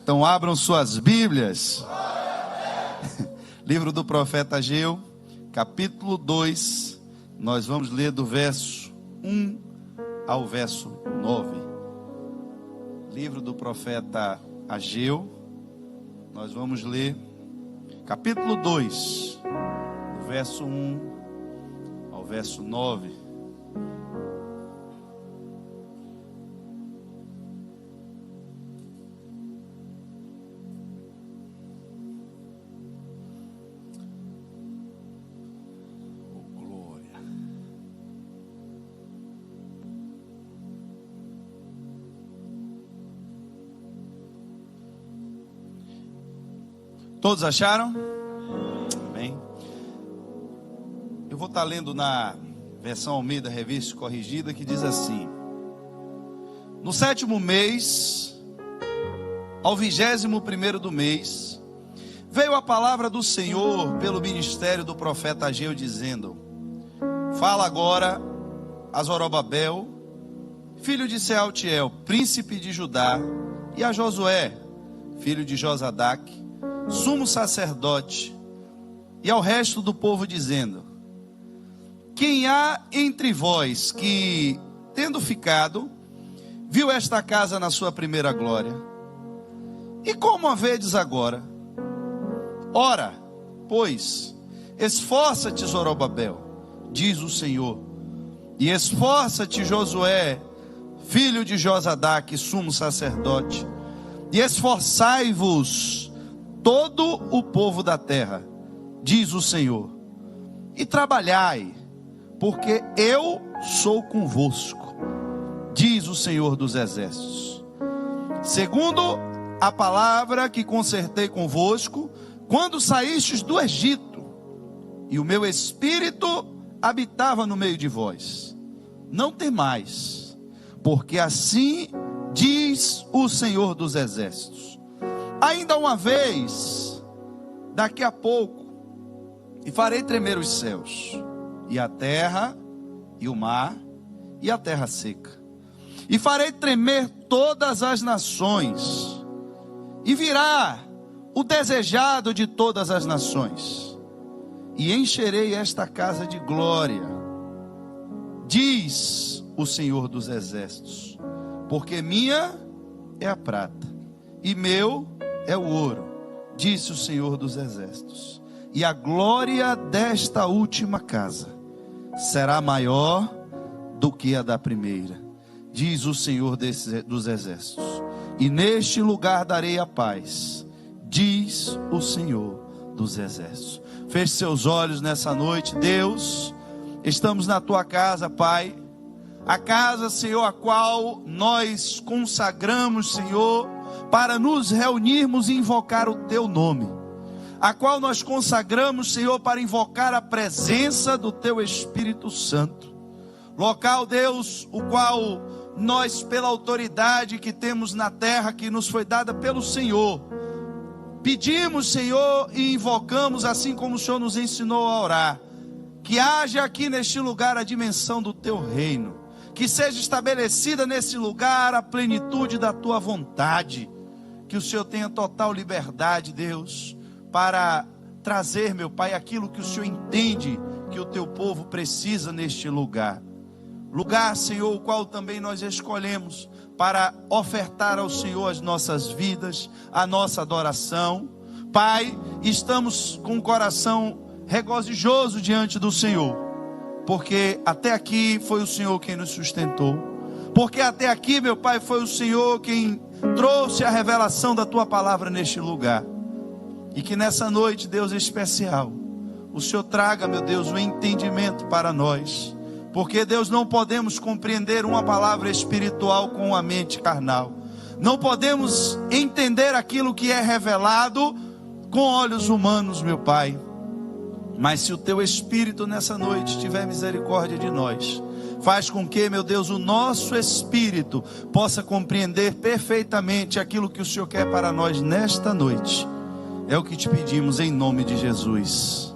Então abram suas Bíblias. Livro do profeta Ageu, capítulo 2. Nós vamos ler do verso 1 ao verso 9. Livro do profeta Ageu. Nós vamos ler capítulo 2, do verso 1 ao verso 9. Todos acharam? Amém. Eu vou estar lendo na versão Almeida Revista Corrigida, que diz assim: no 7º mês, ao 21º do mês, veio a palavra do Senhor pelo ministério do profeta Ageu, dizendo: fala agora a Zorobabel, filho de Sealtiel, príncipe de Judá, e a Josué, filho de Josadaque, sumo sacerdote, e ao resto do povo, dizendo: quem há entre vós que, tendo ficado, viu esta casa na sua primeira glória? E como a vedes agora? Ora, pois, esforça-te, Zorobabel, diz o Senhor, e esforça-te, Josué, filho de Josadaque, sumo sacerdote, e esforçai-vos todo o povo da terra, diz o Senhor, e trabalhai, porque eu sou convosco, diz o Senhor dos exércitos, segundo a palavra que concertei convosco, quando saístes do Egito, e o meu espírito habitava no meio de vós. Não temais, porque assim diz o Senhor dos exércitos: ainda uma vez, daqui a pouco, e farei tremer os céus, e a terra, e o mar, e a terra seca. E farei tremer todas as nações, e virá o desejado de todas as nações, e encherei esta casa de glória, diz o Senhor dos exércitos, porque minha é a prata, e meu é o ouro, disse o Senhor dos exércitos, e a glória desta última casa será maior do que a da primeira, diz o Senhor dos exércitos, e neste lugar darei a paz, diz o Senhor dos exércitos. Feche seus olhos nessa noite. Deus, estamos na tua casa, Pai, a casa, Senhor, a qual nós consagramos, Senhor, para nos reunirmos e invocar o teu nome, a qual nós consagramos, Senhor, para invocar a presença do teu Espírito Santo, local, Deus, o qual nós, pela autoridade que temos na terra, que nos foi dada pelo Senhor, pedimos, Senhor, e invocamos, assim como o Senhor nos ensinou a orar, que haja aqui neste lugar a dimensão do teu reino, que seja estabelecida nesse lugar a plenitude da tua vontade, que o Senhor tenha total liberdade, Deus, para trazer, meu Pai, aquilo que o Senhor entende que o teu povo precisa neste lugar. Lugar, Senhor, o qual também nós escolhemos para ofertar ao Senhor as nossas vidas, a nossa adoração. Pai, estamos com o coração regozijoso diante do Senhor, porque até aqui foi o Senhor quem nos sustentou, porque até aqui, meu Pai, foi o Senhor quem trouxe a revelação da tua palavra neste lugar. E que nessa noite, Deus especial, o Senhor traga, meu Deus, o entendimento para nós, porque, Deus, não podemos compreender uma palavra espiritual com a mente carnal, não podemos entender aquilo que é revelado com olhos humanos, meu Pai. Mas se o teu Espírito nessa noite tiver misericórdia de nós, faz com que, meu Deus, o nosso espírito possa compreender perfeitamente aquilo que o Senhor quer para nós nesta noite. É o que te pedimos em nome de Jesus.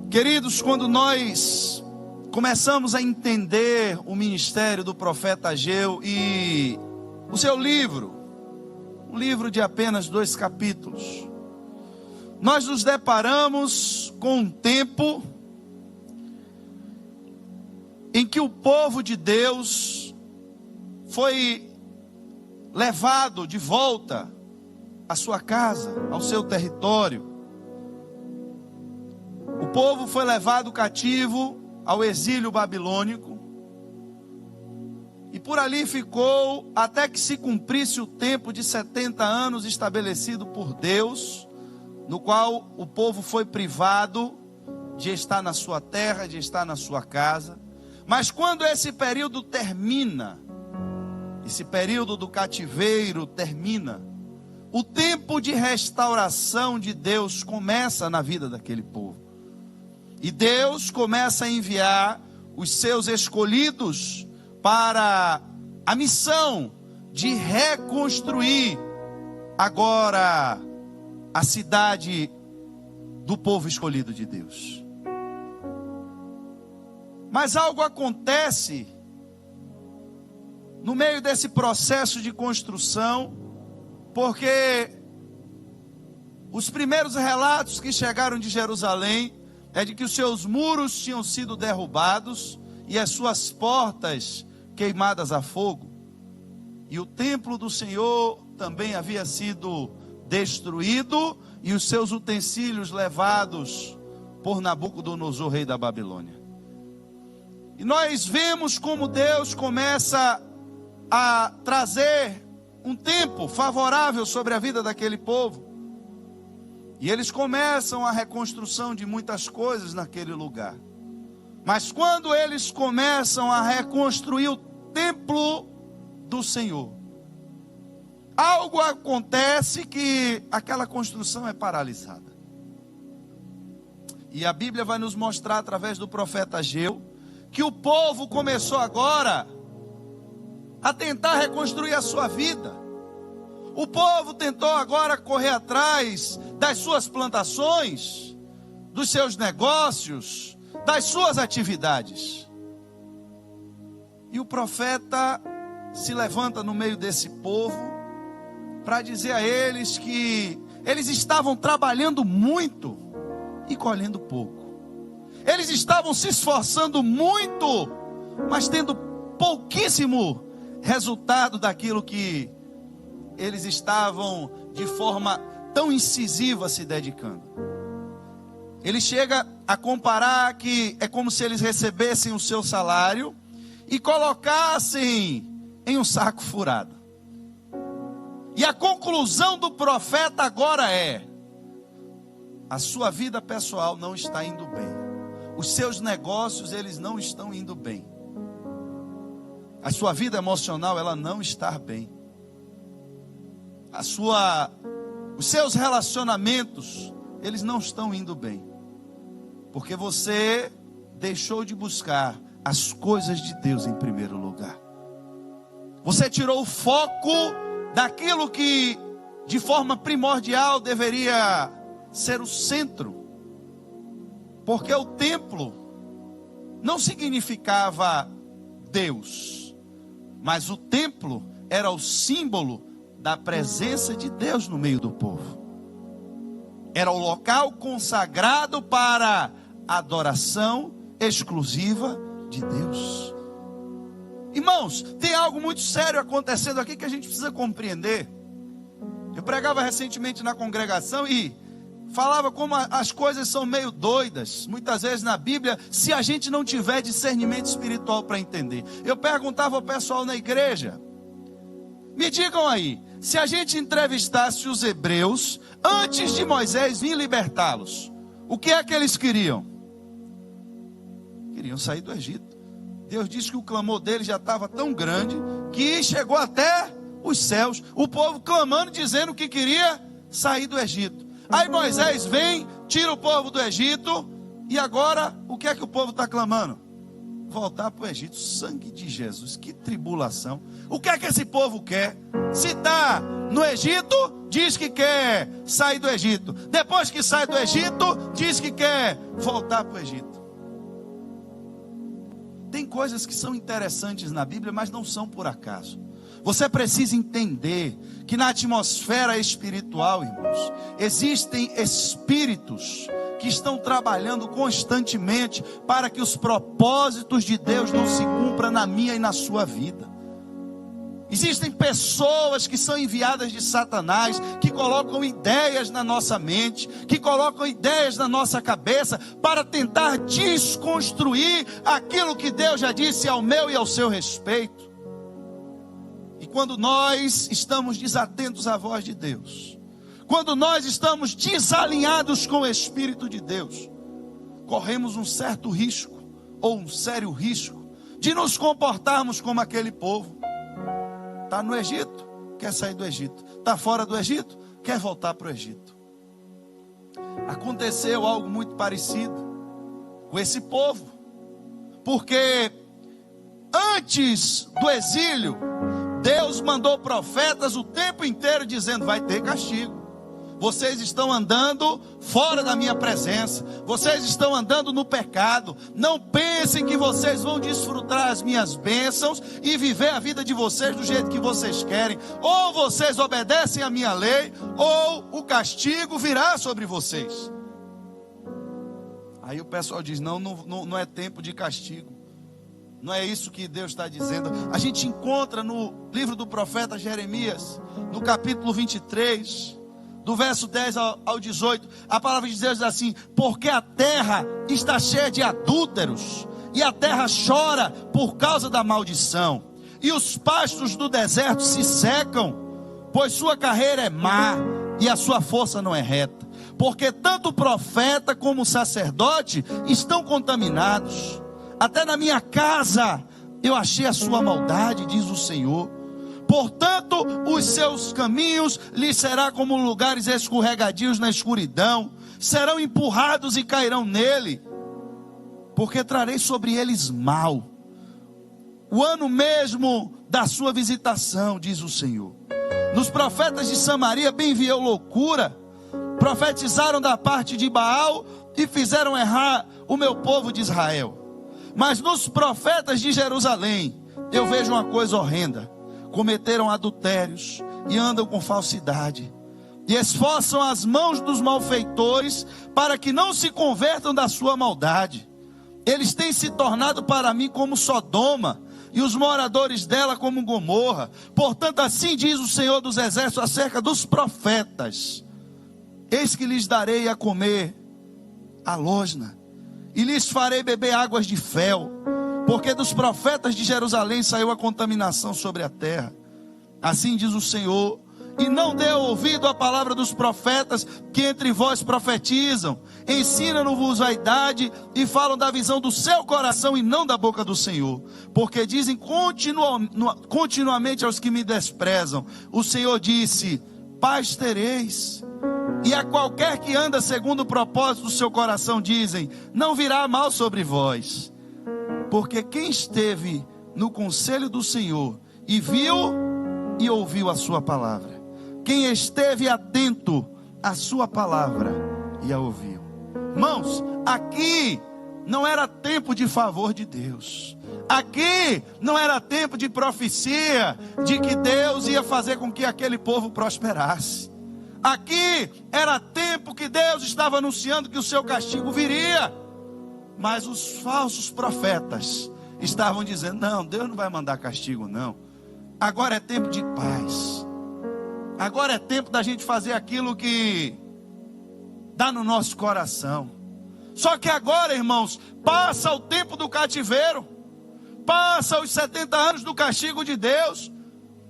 Queridos, quando nós começamos a entender o ministério do profeta Ageu e o seu livro, um livro de apenas 2 capítulos, nós nos deparamos com um tempo em que o povo de Deus foi levado de volta à sua casa, ao seu território. O povo foi levado cativo ao exílio babilônico, e por ali ficou até que se cumprisse o tempo de 70 anos estabelecido por Deus, no qual o povo foi privado de estar na sua terra, de estar na sua casa. Mas quando esse período termina, esse período do cativeiro termina, o tempo de restauração de Deus começa na vida daquele povo. E Deus começa a enviar os seus escolhidos para a missão de reconstruir agora a cidade do povo escolhido de Deus. Mas algo acontece no meio desse processo de construção, porque os primeiros relatos que chegaram de Jerusalém é de que os seus muros tinham sido derrubados e as suas portas queimadas a fogo. E o templo do Senhor também havia sido destruído e os seus utensílios levados por Nabucodonosor, rei da Babilônia. E nós vemos como Deus começa a trazer um tempo favorável sobre a vida daquele povo. E eles começam a reconstrução de muitas coisas naquele lugar. Mas quando eles começam a reconstruir o templo do Senhor, algo acontece que aquela construção é paralisada. E a Bíblia vai nos mostrar através do profeta Ageu que o povo começou agora a tentar reconstruir a sua vida. O povo tentou agora correr atrás das suas plantações, dos seus negócios, das suas atividades. E o profeta se levanta no meio desse povo para dizer a eles que eles estavam trabalhando muito e colhendo pouco. Eles estavam se esforçando muito, mas tendo pouquíssimo resultado daquilo que eles estavam de forma tão incisiva se dedicando. Ele chega a comparar que é como se eles recebessem o seu salário e colocassem em um saco furado. E a conclusão do profeta agora é: a sua vida pessoal não está indo bem. Os seus negócios, eles não estão indo bem. A sua vida emocional, ela não está bem. Os seus relacionamentos, eles não estão indo bem. Porque você deixou de buscar as coisas de Deus em primeiro lugar. Você tirou o foco daquilo que de forma primordial deveria ser o centro. Porque o templo não significava Deus, mas o templo era o símbolo da presença de Deus no meio do povo. Era o local consagrado para adoração exclusiva de Deus. Irmãos, tem algo muito sério acontecendo aqui que a gente precisa compreender. Eu pregava recentemente na congregação e falava como as coisas são meio doidas, muitas vezes na Bíblia, se a gente não tiver discernimento espiritual para entender. Eu perguntava ao pessoal na igreja: me digam aí, se a gente entrevistasse os hebreus antes de Moisés vir libertá-los, o que é que eles queriam? Queriam sair do Egito. Deus disse que o clamor deles já estava tão grande que chegou até os céus. O povo clamando, dizendo que queria sair do Egito. Aí Moisés vem, tira o povo do Egito, e agora o que é que o povo está clamando? Voltar para o Egito. Sangue de Jesus, que tribulação. O que é que esse povo quer? Se está no Egito, diz que quer sair do Egito. Depois que sai do Egito, diz que quer voltar para o Egito. Tem coisas que são interessantes na Bíblia, mas não são por acaso. Você precisa entender que na atmosfera espiritual, irmãos, existem espíritos que estão trabalhando constantemente para que os propósitos de Deus não se cumpram na minha e na sua vida. Existem pessoas que são enviadas de Satanás, que colocam ideias na nossa mente, que colocam ideias na nossa cabeça, para tentar desconstruir aquilo que Deus já disse ao meu e ao seu respeito. E quando nós estamos desatentos à voz de Deus, quando nós estamos desalinhados com o Espírito de Deus, corremos um certo risco, ou um sério risco, de nos comportarmos como aquele povo. Está no Egito, quer sair do Egito. Está fora do Egito, quer voltar para o Egito. Aconteceu algo muito parecido com esse povo. Porque antes do exílio, Deus mandou profetas o tempo inteiro dizendo: vai ter castigo. Vocês estão andando fora da minha presença. Vocês estão andando no pecado. Não pensem que vocês vão desfrutar as minhas bênçãos e viver a vida de vocês do jeito que vocês querem. Ou vocês obedecem a minha lei, ou o castigo virá sobre vocês. Aí o pessoal diz: não é tempo de castigo. Não é isso que Deus está dizendo. A gente encontra no livro do profeta Jeremias, no capítulo 23... do verso 10 ao 18, a palavra de Deus diz assim: porque a terra está cheia de adúlteros, e a terra chora por causa da maldição, e os pastos do deserto se secam, pois sua carreira é má, e a sua força não é reta, porque tanto o profeta como o sacerdote estão contaminados. Até na minha casa eu achei a sua maldade, diz o Senhor. Portanto, os seus caminhos lhes será como lugares escorregadios na escuridão, serão empurrados e cairão nele, porque trarei sobre eles mal, o ano mesmo da sua visitação, diz o Senhor. Nos profetas de Samaria bem enviou loucura, profetizaram da parte de Baal e fizeram errar o meu povo de Israel. Mas nos profetas de Jerusalém eu vejo uma coisa horrenda: cometeram adultérios e andam com falsidade, e esforçam as mãos dos malfeitores para que não se convertam da sua maldade. Eles têm se tornado para mim como Sodoma, e os moradores dela como Gomorra. Portanto, assim diz o Senhor dos Exércitos acerca dos profetas: eis que lhes darei a comer a losna, e lhes farei beber águas de fel, porque dos profetas de Jerusalém saiu a contaminação sobre a terra. Assim diz o Senhor: e não dê ouvido à palavra dos profetas que entre vós profetizam. Ensinam-vos vaidade e falam da visão do seu coração e não da boca do Senhor. Porque dizem continuamente aos que me desprezam: o Senhor disse, paz tereis. E a qualquer que anda segundo o propósito do seu coração dizem, não virá mal sobre vós. Porque quem esteve no conselho do Senhor e viu e ouviu a sua palavra, quem esteve atento à sua palavra e a ouviu. Irmãos, aqui não era tempo de favor de Deus. Aqui não era tempo de profecia de que Deus ia fazer com que aquele povo prosperasse. Aqui era tempo que Deus estava anunciando que o seu castigo viria. Mas os falsos profetas estavam dizendo, não, Deus não vai mandar castigo não. Agora é tempo de paz. Agora é tempo da gente fazer aquilo que dá no nosso coração. Só que agora, irmãos, passa o tempo do cativeiro. Passa os 70 anos do castigo de Deus.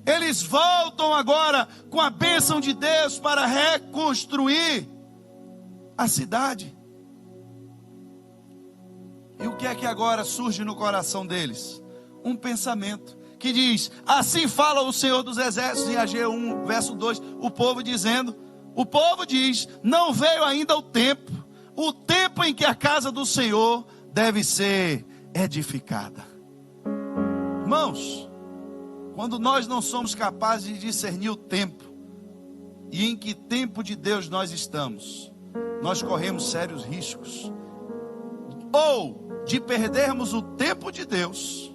Eles voltam agora com a bênção de Deus para reconstruir a cidade. E o que é que agora surge no coração deles? Um pensamento que diz, assim fala o Senhor dos Exércitos, em Ageu 1, verso 2, o povo diz, não veio ainda o tempo em que a casa do Senhor deve ser edificada. Irmãos, quando nós não somos capazes de discernir o tempo e em que tempo de Deus nós estamos, nós corremos sérios riscos, ou de perdermos o tempo de Deus,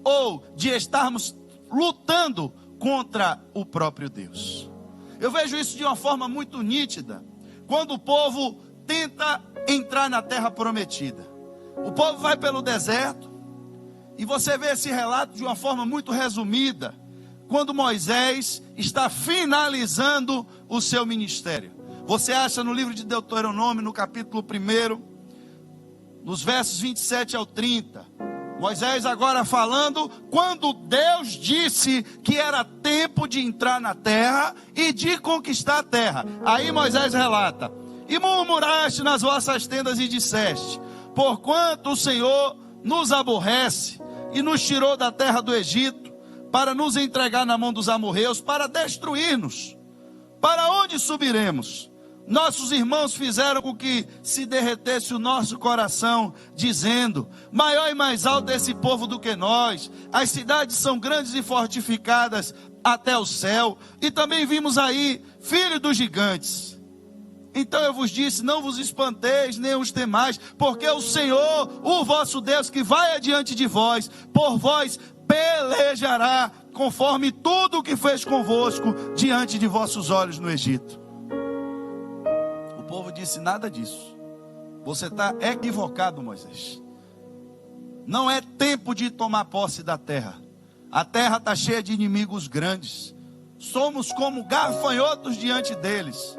ou de estarmos lutando contra o próprio Deus. Eu vejo isso de uma forma muito nítida, quando o povo tenta entrar na terra prometida. O povo vai pelo deserto, e você vê esse relato de uma forma muito resumida, quando Moisés está finalizando o seu ministério. Você acha no livro de Deuteronômio, no capítulo 1, nos versos 27 ao 30, Moisés agora falando, quando Deus disse que era tempo de entrar na terra e de conquistar a terra. Aí Moisés relata: e murmuraste nas vossas tendas e disseste, porquanto o Senhor nos aborrece e nos tirou da terra do Egito, para nos entregar na mão dos amorreus, para destruir-nos. Para onde subiremos? Nossos irmãos fizeram com que se derretesse o nosso coração, dizendo: maior e mais alto é esse povo do que nós. As cidades são grandes e fortificadas até o céu. E também vimos aí filho dos gigantes. Então eu vos disse: não vos espanteis, nem os temais, porque o Senhor, o vosso Deus, que vai adiante de vós, por vós pelejará, conforme tudo o que fez convosco diante de vossos olhos no Egito. O povo disse: nada disso. Você está equivocado, Moisés. Não é tempo de tomar posse da terra. A terra está cheia de inimigos grandes. Somos como gafanhotos diante deles.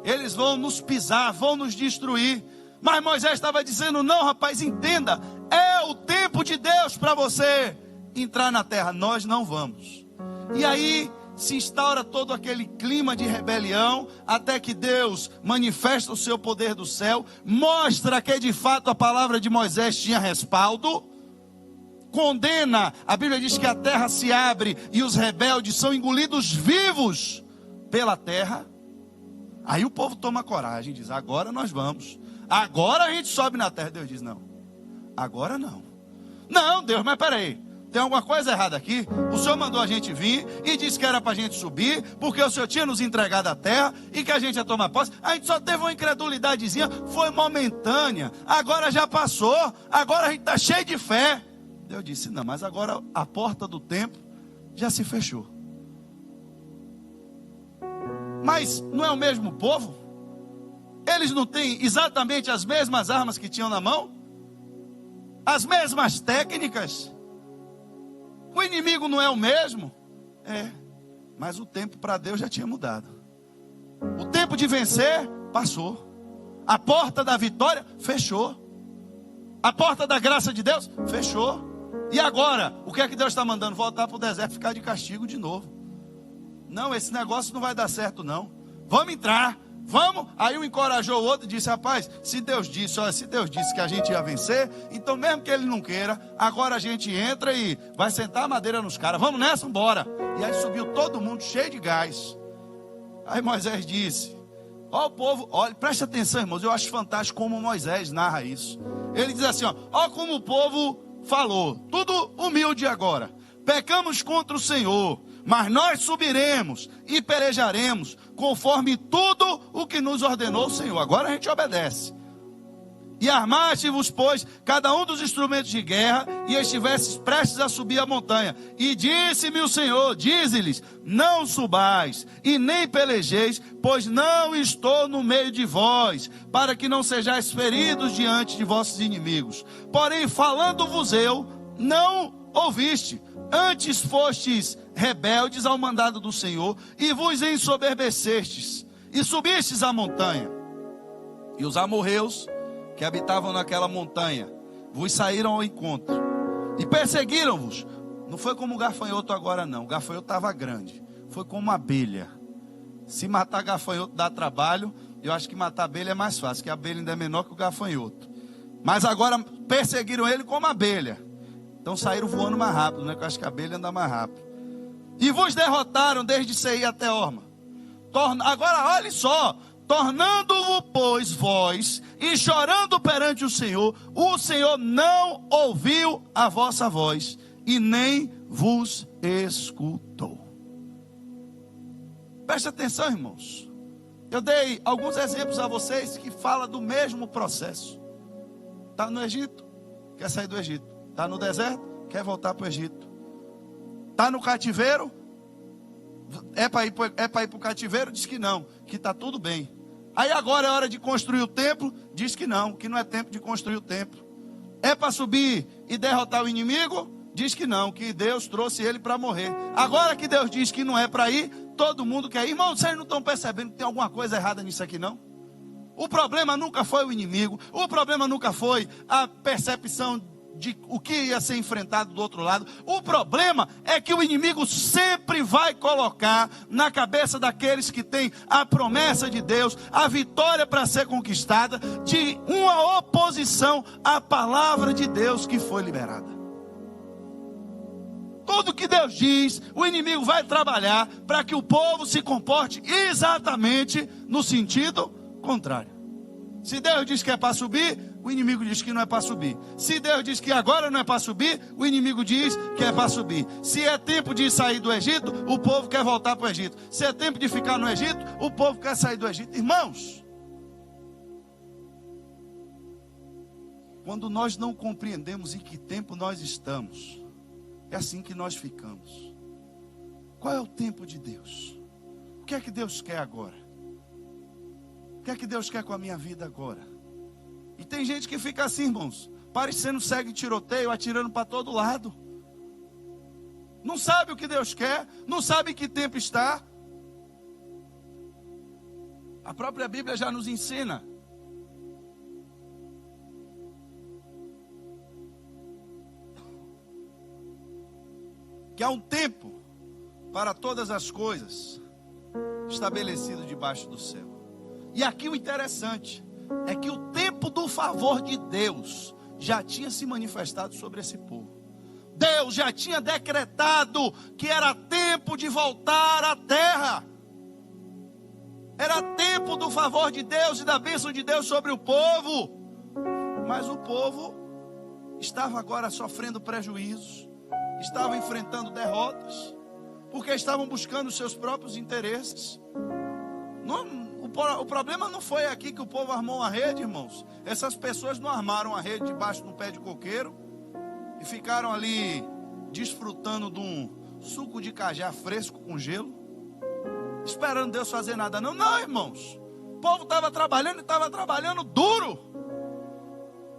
Eles vão nos pisar, vão nos destruir. Mas Moisés estava dizendo: não, rapaz, entenda, é o tempo de Deus para você entrar na terra. Nós não vamos. E aí se instaura todo aquele clima de rebelião, até que Deus manifesta o seu poder do céu, mostra que de fato a palavra de Moisés tinha respaldo, condena. A Bíblia diz que a terra se abre e os rebeldes são engolidos vivos pela terra. Aí o povo toma coragem, diz: agora nós vamos, agora a gente sobe na terra. Deus diz: não, agora não. Não, Deus, mas peraí, tem alguma coisa errada aqui. O Senhor mandou a gente vir e disse que era para a gente subir, porque o Senhor tinha nos entregado a terra e que a gente ia tomar posse. A gente só teve uma incredulidadezinha, foi momentânea, agora já passou, agora a gente está cheio de fé. Deus disse: não, mas agora a porta do templo já se fechou. Mas não é o mesmo povo? Eles não têm exatamente as mesmas armas que tinham na mão? As mesmas técnicas? O inimigo não é o mesmo? É, mas o tempo para Deus já tinha mudado. O tempo de vencer passou. A porta da vitória fechou. A porta da graça de Deus fechou. E agora, o que é que Deus está mandando? Voltar para o deserto, ficar de castigo de novo. Não, esse negócio não vai dar certo não. Vamos entrar, vamos. Aí um encorajou o outro e disse: rapaz, se Deus disse, olha, se Deus disse que a gente ia vencer, então mesmo que ele não queira, agora a gente entra e vai sentar a madeira nos caras. Vamos nessa, bora. E aí subiu todo mundo cheio de gás. Aí Moisés disse: ó o povo, olha, preste atenção, irmãos, eu acho fantástico como Moisés narra isso. Ele diz assim, ó como o povo falou, tudo humilde agora: pecamos contra o Senhor, mas nós subiremos e pelejaremos conforme tudo o que nos ordenou o Senhor. Agora a gente obedece. E armaste-vos, pois, cada um dos instrumentos de guerra, e estivesses prestes a subir a montanha. E disse-me o Senhor, dize-lhes: não subais e nem pelejeis, pois não estou no meio de vós, para que não sejais feridos diante de vossos inimigos. Porém, falando-vos eu, não ouviste. Antes fostes rebeldes ao mandado do Senhor, e vos ensoberbecestes, e subistes a montanha. E os amorreus que habitavam naquela montanha vos saíram ao encontro e perseguiram-vos. Não foi como o gafanhoto agora não. O gafanhoto estava grande, foi como uma abelha. Se matar gafanhoto dá trabalho, eu acho que matar abelha é mais fácil, que a abelha ainda é menor que o gafanhoto. Mas agora perseguiram ele como abelha. Então saíram voando mais rápido, né? Porque eu acho que a abelha anda mais rápido. E vos derrotaram desde Seir até Horma. Agora olhe só: tornando-o, pois, vós, e chorando perante o Senhor não ouviu a vossa voz, e nem vos escutou. Preste atenção, irmãos. Eu dei alguns exemplos a vocês que falam do mesmo processo. Está no Egito, quer sair do Egito. Está no deserto, quer voltar para o Egito. Está no cativeiro? É para ir para o cativeiro? Diz que não, que está tudo bem. Aí agora é hora de construir o templo? Diz que não é tempo de construir o templo. É para subir e derrotar o inimigo? Diz que não, que Deus trouxe ele para morrer. Agora que Deus diz que não é para ir, todo mundo quer ir. Irmão, vocês não estão percebendo que tem alguma coisa errada nisso aqui, não? O problema nunca foi o inimigo. O problema nunca foi a percepção de o que ia ser enfrentado do outro lado. O problema é que o inimigo sempre vai colocar na cabeça daqueles que têm a promessa de Deus, a vitória para ser conquistada, de uma oposição à palavra de Deus que foi liberada. Tudo que Deus diz, o inimigo vai trabalhar para que o povo se comporte exatamente no sentido contrário. Se Deus diz que é para subir, o inimigo diz que não é para subir. Se Deus diz que agora não é para subir, o inimigo diz que é para subir. Se é tempo de sair do Egito, o povo quer voltar para o Egito. Se é tempo de ficar no Egito, o povo quer sair do Egito. Irmãos, quando nós não compreendemos em que tempo nós estamos, é assim que nós ficamos. Qual é o tempo de Deus? O que é que Deus quer agora? O que é que Deus quer com a minha vida agora? E tem gente que fica assim, irmãos, parecendo cego em tiroteio, atirando para todo lado. Não sabe o que Deus quer, não sabe em que tempo está. A própria Bíblia já nos ensina. Que há um tempo para todas as coisas estabelecido debaixo do céu. E aqui o interessante é que o tempo do favor de Deus já tinha se manifestado sobre esse povo. Deus já tinha decretado que era tempo de voltar à terra. Era tempo do favor de Deus e da bênção de Deus sobre o povo. Mas o povo estava agora sofrendo prejuízos, estava enfrentando derrotas, porque estavam buscando os seus próprios interesses. O problema não foi aqui que o povo armou uma rede, irmãos. Essas pessoas não armaram a rede debaixo de um pé de coqueiro e ficaram ali desfrutando de um suco de cajá fresco com gelo, esperando Deus fazer nada. Não, irmãos. O povo estava trabalhando e estava trabalhando duro.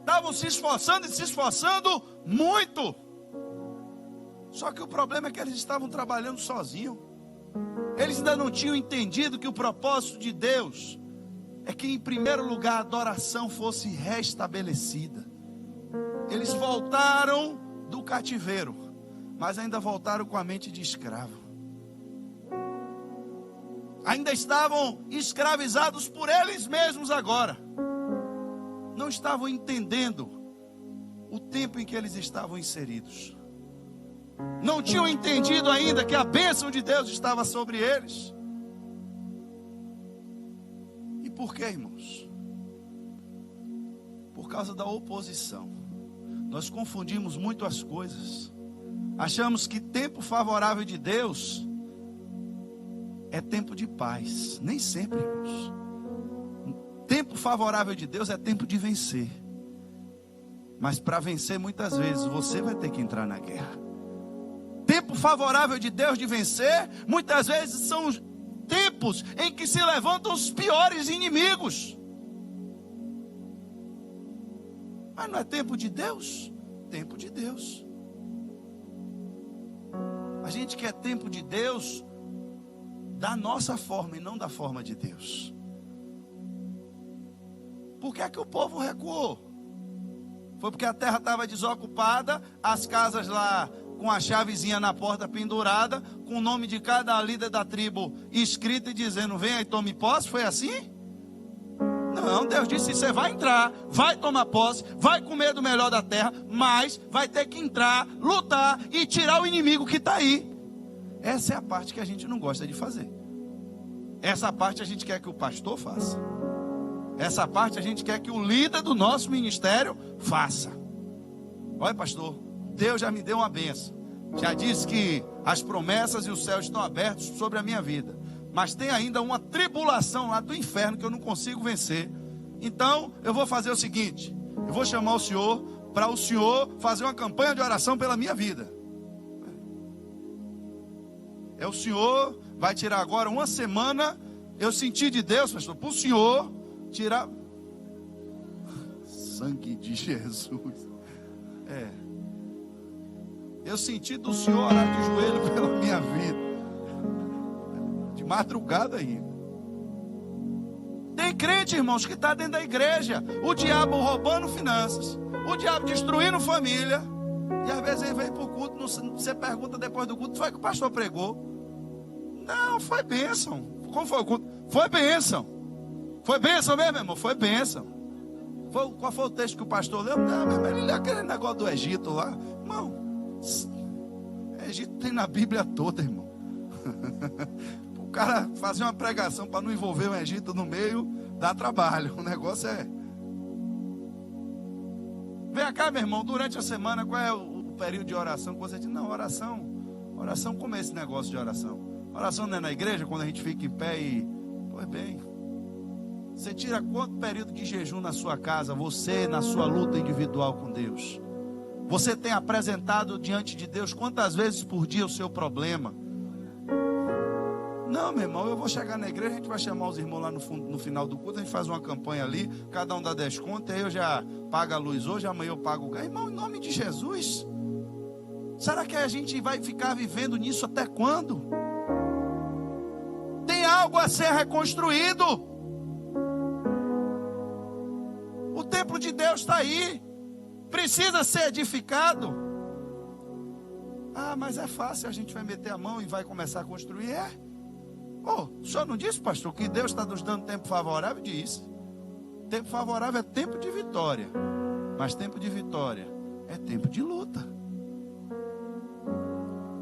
Estavam se esforçando e se esforçando muito. Só que o problema é que eles estavam trabalhando sozinhos. Eles ainda não tinham entendido que o propósito de Deus é que em primeiro lugar a adoração fosse restabelecida. Eles voltaram do cativeiro, mas ainda voltaram com a mente de escravo. Ainda estavam escravizados por eles mesmos agora. Não estavam entendendo o tempo em que eles estavam inseridos. Não tinham entendido ainda que a bênção de Deus estava sobre eles. E por quê, irmãos? Por causa da oposição. Nós confundimos muito as coisas. Achamos que tempo favorável de Deus é tempo de paz. Nem sempre, irmãos. Tempo favorável de Deus é tempo de vencer. Mas para vencer, muitas vezes, você vai ter que entrar na guerra. Tempo favorável de Deus de vencer, muitas vezes são os tempos em que se levantam os piores inimigos. Mas não é tempo de Deus? Tempo de Deus. A gente quer tempo de Deus da nossa forma e não da forma de Deus. Por que é que o povo recuou? Foi porque a terra estava desocupada, as casas lá com a chavezinha na porta pendurada, com o nome de cada líder da tribo escrito e dizendo: vem aí, tome posse. Foi assim? Não, Deus disse: você vai entrar, vai tomar posse, vai comer do melhor da terra, mas vai ter que entrar, lutar e tirar o inimigo que está aí. Essa é a parte que a gente não gosta de fazer. Essa parte a gente quer que o pastor faça. Essa parte a gente quer que o líder do nosso ministério faça. Olha, pastor, Deus já me deu uma bênção. Já disse que as promessas e os céus estão abertos sobre a minha vida. Mas tem ainda uma tribulação lá do inferno que eu não consigo vencer. Então eu vou fazer o seguinte: eu vou chamar o senhor para o senhor fazer uma campanha de oração pela minha vida. É o Senhor vai tirar agora uma semana. Eu senti de Deus, pastor, para o Senhor tirar. Sangue de Jesus. Eu senti do Senhor orar de joelho pela minha vida. De madrugada ainda. Tem crente, irmãos, que está dentro da igreja. O diabo roubando finanças. O diabo destruindo família. E às vezes ele vem para o culto. Você pergunta depois do culto: foi que o pastor pregou? Não, foi bênção. Como foi o culto? Foi bênção. Foi bênção mesmo, irmão? Foi bênção. Qual foi o texto que o pastor leu? Não, meu irmão, ele leu aquele negócio do Egito lá. Irmão, Egito tem na Bíblia toda, irmão. O cara fazer uma pregação para não envolver o Egito no meio, dá trabalho. O negócio é... Vem cá, meu irmão, durante a semana, qual é o período de oração? Você diz: não, oração, como é esse negócio de oração? Oração não é na igreja, quando a gente fica em pé e... Pois bem, você tira quanto período de jejum na sua casa, você na sua luta individual com Deus? Você tem apresentado diante de Deus quantas vezes por dia o seu problema? Não, meu irmão, eu vou chegar na igreja, a gente vai chamar os irmãos lá no final do culto, a gente faz uma campanha ali, cada um dá 10 contas, aí eu já pago a luz hoje, amanhã eu pago o gás. Irmão, em nome de Jesus, será que a gente vai ficar vivendo nisso até quando? Tem algo a ser reconstruído. O templo de Deus está aí, precisa ser edificado. Ah, mas é fácil, a gente vai meter a mão e vai começar a construir. O senhor não disse, pastor, que Deus está nos dando tempo favorável? Disse. Tempo favorável é tempo de vitória, mas tempo de vitória é tempo de luta.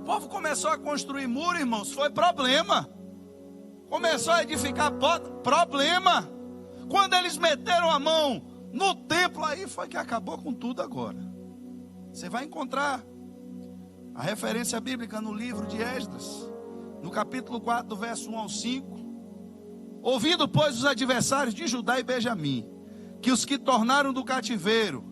O povo começou a construir muro, irmãos, foi problema. Começou a edificar problema. Quando eles meteram a mão no templo, aí foi que acabou com tudo agora. Você vai encontrar a referência bíblica no livro de Esdras, no capítulo 4, do verso 1 ao 5. Ouvindo, pois, os adversários de Judá e Benjamim, que os que tornaram do cativeiro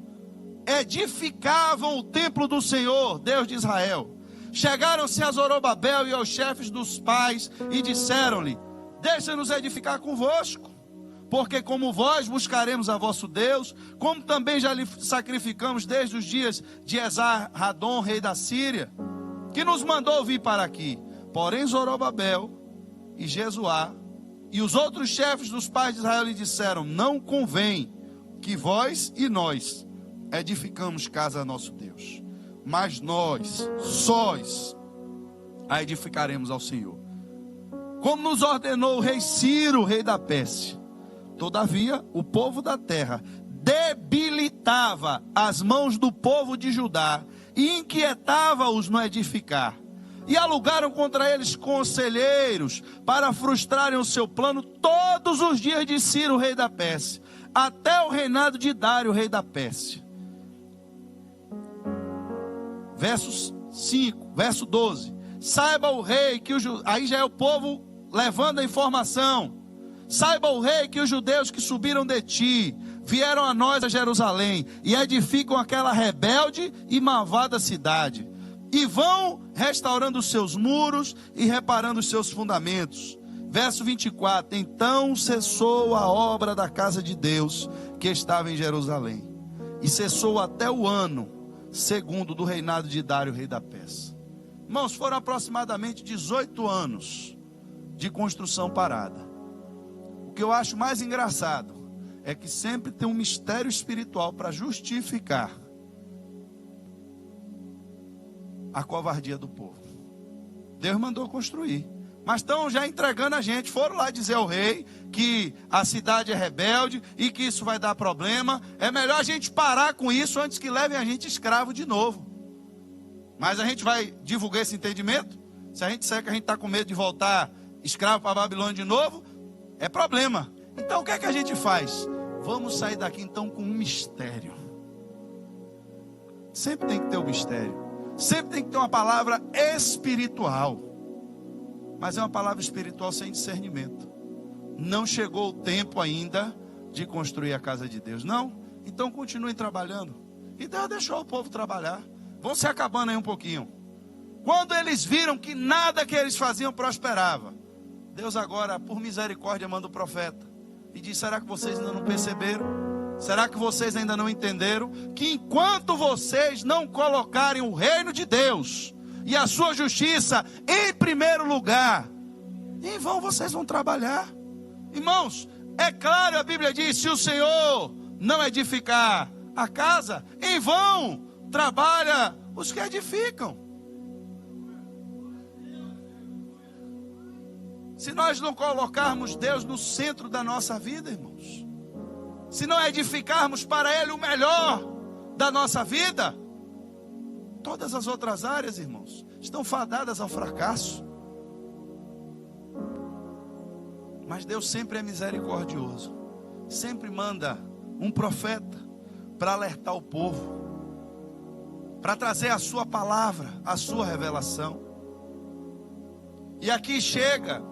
edificavam o templo do Senhor, Deus de Israel, chegaram-se a Zorobabel e aos chefes dos pais e disseram-lhe: deixa-nos edificar convosco, porque como vós buscaremos a vosso Deus, como também já lhe sacrificamos desde os dias de Esar-Hadon, rei da Síria, que nos mandou vir para aqui. Porém Zorobabel e Jesuá e os outros chefes dos pais de Israel lhe disseram: não convém que vós e nós edificamos casa a nosso Deus, mas nós, sós, a edificaremos ao Senhor, como nos ordenou o rei Ciro, rei da Pérsia. Todavia, o povo da terra debilitava as mãos do povo de Judá e inquietava-os no edificar. E alugaram contra eles conselheiros para frustrarem o seu plano todos os dias de Ciro, rei da Pérsia, até o reinado de Dário, rei da Pérsia. Verso 5, verso 12. Saiba o rei que aí já é o povo levando a informação. Saiba o rei que os judeus que subiram de ti vieram a nós a Jerusalém e edificam aquela rebelde e malvada cidade, e vão restaurando os seus muros e reparando os seus fundamentos. Verso 24. Então cessou a obra da casa de Deus que estava em Jerusalém, e cessou até o ano segundo do reinado de Dário, rei da Pérsia. Irmãos, foram aproximadamente 18 anos de construção parada. O que eu acho mais engraçado é que sempre tem um mistério espiritual para justificar a covardia do povo. Deus mandou construir, mas estão já entregando a gente. Foram lá dizer ao rei que a cidade é rebelde e que isso vai dar problema. É melhor a gente parar com isso antes que levem a gente escravo de novo. Mas a gente vai divulgar esse entendimento? Se a gente disser que a gente está com medo de voltar escravo para a Babilônia de novo, é problema. Então o que é que a gente faz? Vamos sair daqui então com um mistério. Sempre tem que ter um mistério. Sempre tem que ter uma palavra espiritual. Mas é uma palavra espiritual sem discernimento. Não chegou o tempo ainda de construir a casa de Deus. Não? Então continuem trabalhando. E Deus deixou o povo trabalhar. Vão se acabando aí um pouquinho. Quando eles viram que nada que eles faziam prosperava, Deus agora, por misericórdia, manda o profeta e diz: será que vocês ainda não perceberam? Será que vocês ainda não entenderam? Que enquanto vocês não colocarem o reino de Deus e a sua justiça em primeiro lugar, em vão vocês vão trabalhar. Irmãos, é claro, a Bíblia diz: se o Senhor não edificar a casa, em vão trabalha os que edificam. Se nós não colocarmos Deus no centro da nossa vida, irmãos, se não edificarmos para Ele o melhor da nossa vida, todas as outras áreas, irmãos, estão fadadas ao fracasso. Mas Deus sempre é misericordioso, sempre manda um profeta para alertar o povo, para trazer a sua palavra, a sua revelação. E aqui chega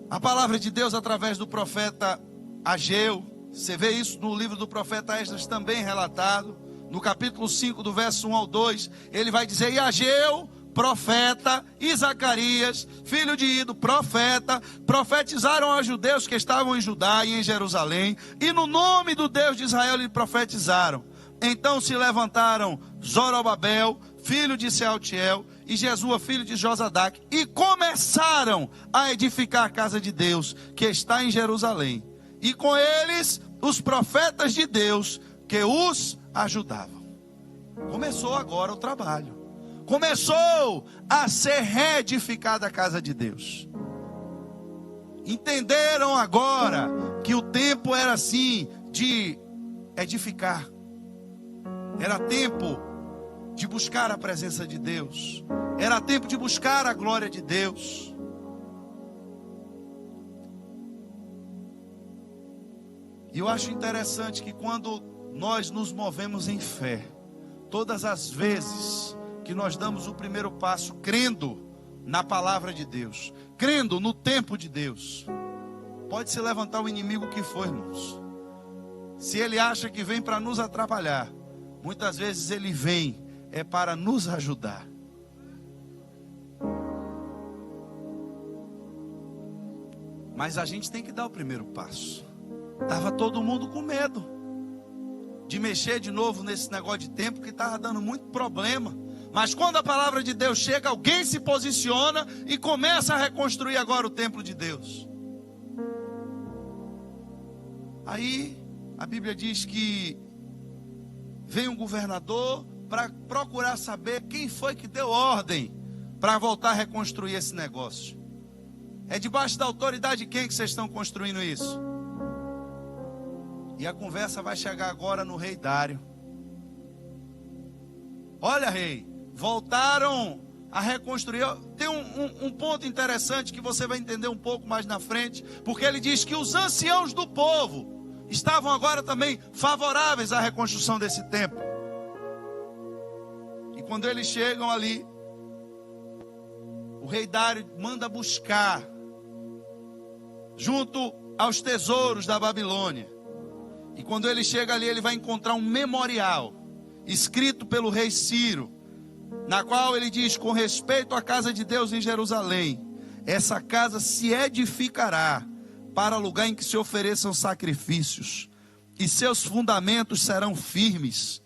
a palavra de Deus através do profeta Ageu. Você vê isso no livro do profeta Esdras também relatado, no capítulo 5, do verso 1 ao 2, ele vai dizer: e Ageu, profeta, e Zacarias, filho de Ido, profeta, profetizaram aos judeus que estavam em Judá e em Jerusalém, e no nome do Deus de Israel lhe profetizaram. Então se levantaram Zorobabel, filho de Sealtiel, e Jesua, filho de Josadaque, e começaram a edificar a casa de Deus, que está em Jerusalém, e com eles os profetas de Deus, que os ajudavam. Começou agora o trabalho, começou a ser reedificada a casa de Deus. Entenderam agora que o tempo era assim de edificar, era tempo de buscar a presença de Deus, era tempo de buscar a glória de Deus. E eu acho interessante que quando nós nos movemos em fé, todas as vezes que nós damos o primeiro passo, crendo na palavra de Deus, crendo no tempo de Deus, pode se levantar o inimigo que for, irmãos. Se ele acha que vem para nos atrapalhar, muitas vezes ele vem para nos ajudar. Mas a gente tem que dar o primeiro passo. Estava todo mundo com medo de mexer de novo nesse negócio de tempo, que estava dando muito problema. Mas quando a palavra de Deus chega, alguém se posiciona e começa a reconstruir agora o templo de Deus. Aí a Bíblia diz que vem um governador para procurar saber quem foi que deu ordem para voltar a reconstruir esse negócio. É debaixo da autoridade de quem que vocês estão construindo isso? E a conversa vai chegar agora no rei Dário. Olha, rei, voltaram a reconstruir. Tem um ponto interessante que você vai entender um pouco mais na frente, porque ele diz que os anciãos do povo estavam agora também favoráveis à reconstrução desse templo. E quando eles chegam ali, o rei Dário manda buscar, junto aos tesouros da Babilônia. E quando ele chega ali, ele vai encontrar um memorial, escrito pelo rei Ciro, na qual ele diz: com respeito à casa de Deus em Jerusalém, essa casa se edificará para lugar em que se ofereçam sacrifícios, e seus fundamentos serão firmes,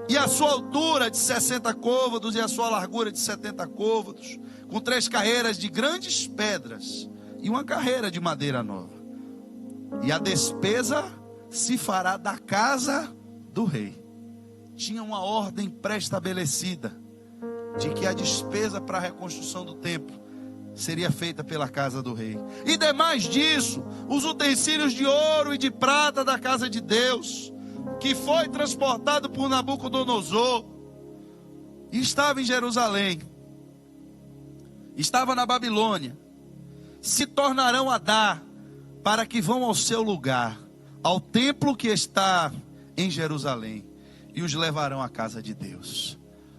e a sua altura de 60 côvados e a sua largura de 70 côvados, com 3 carreiras de grandes pedras e uma carreira de madeira nova. E a despesa se fará da casa do rei. Tinha uma ordem pré-estabelecida de que a despesa para a reconstrução do templo seria feita pela casa do rei. E demais disso, os utensílios de ouro e de prata da casa de Deus, que foi transportado por Nabucodonosor, e estava em Jerusalém, estava na Babilônia, se tornarão a dar para que vão ao seu lugar, ao templo que está em Jerusalém, e os levarão à casa de Deus.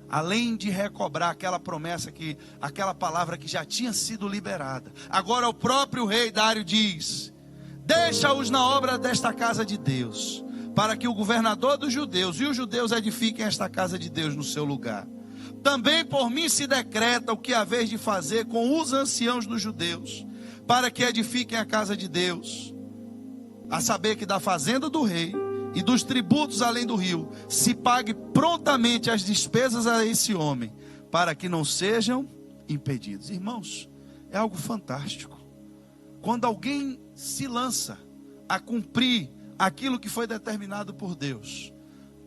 Além de recobrar aquela promessa, aquela palavra que já tinha sido liberada, agora o próprio rei Dário diz: deixa-os na obra desta casa de Deus, para que o governador dos judeus e os judeus edifiquem esta casa de Deus no seu lugar. também por mim se decreta o que haveis de fazer com os anciãos dos judeus, para que edifiquem a casa de Deus, a saber que da fazenda do rei e dos tributos além do rio, se pague prontamente as despesas a esse homem, para que não sejam impedidos. Irmãos, é algo fantástico. Quando alguém se lança a cumprir aquilo que foi determinado por Deus,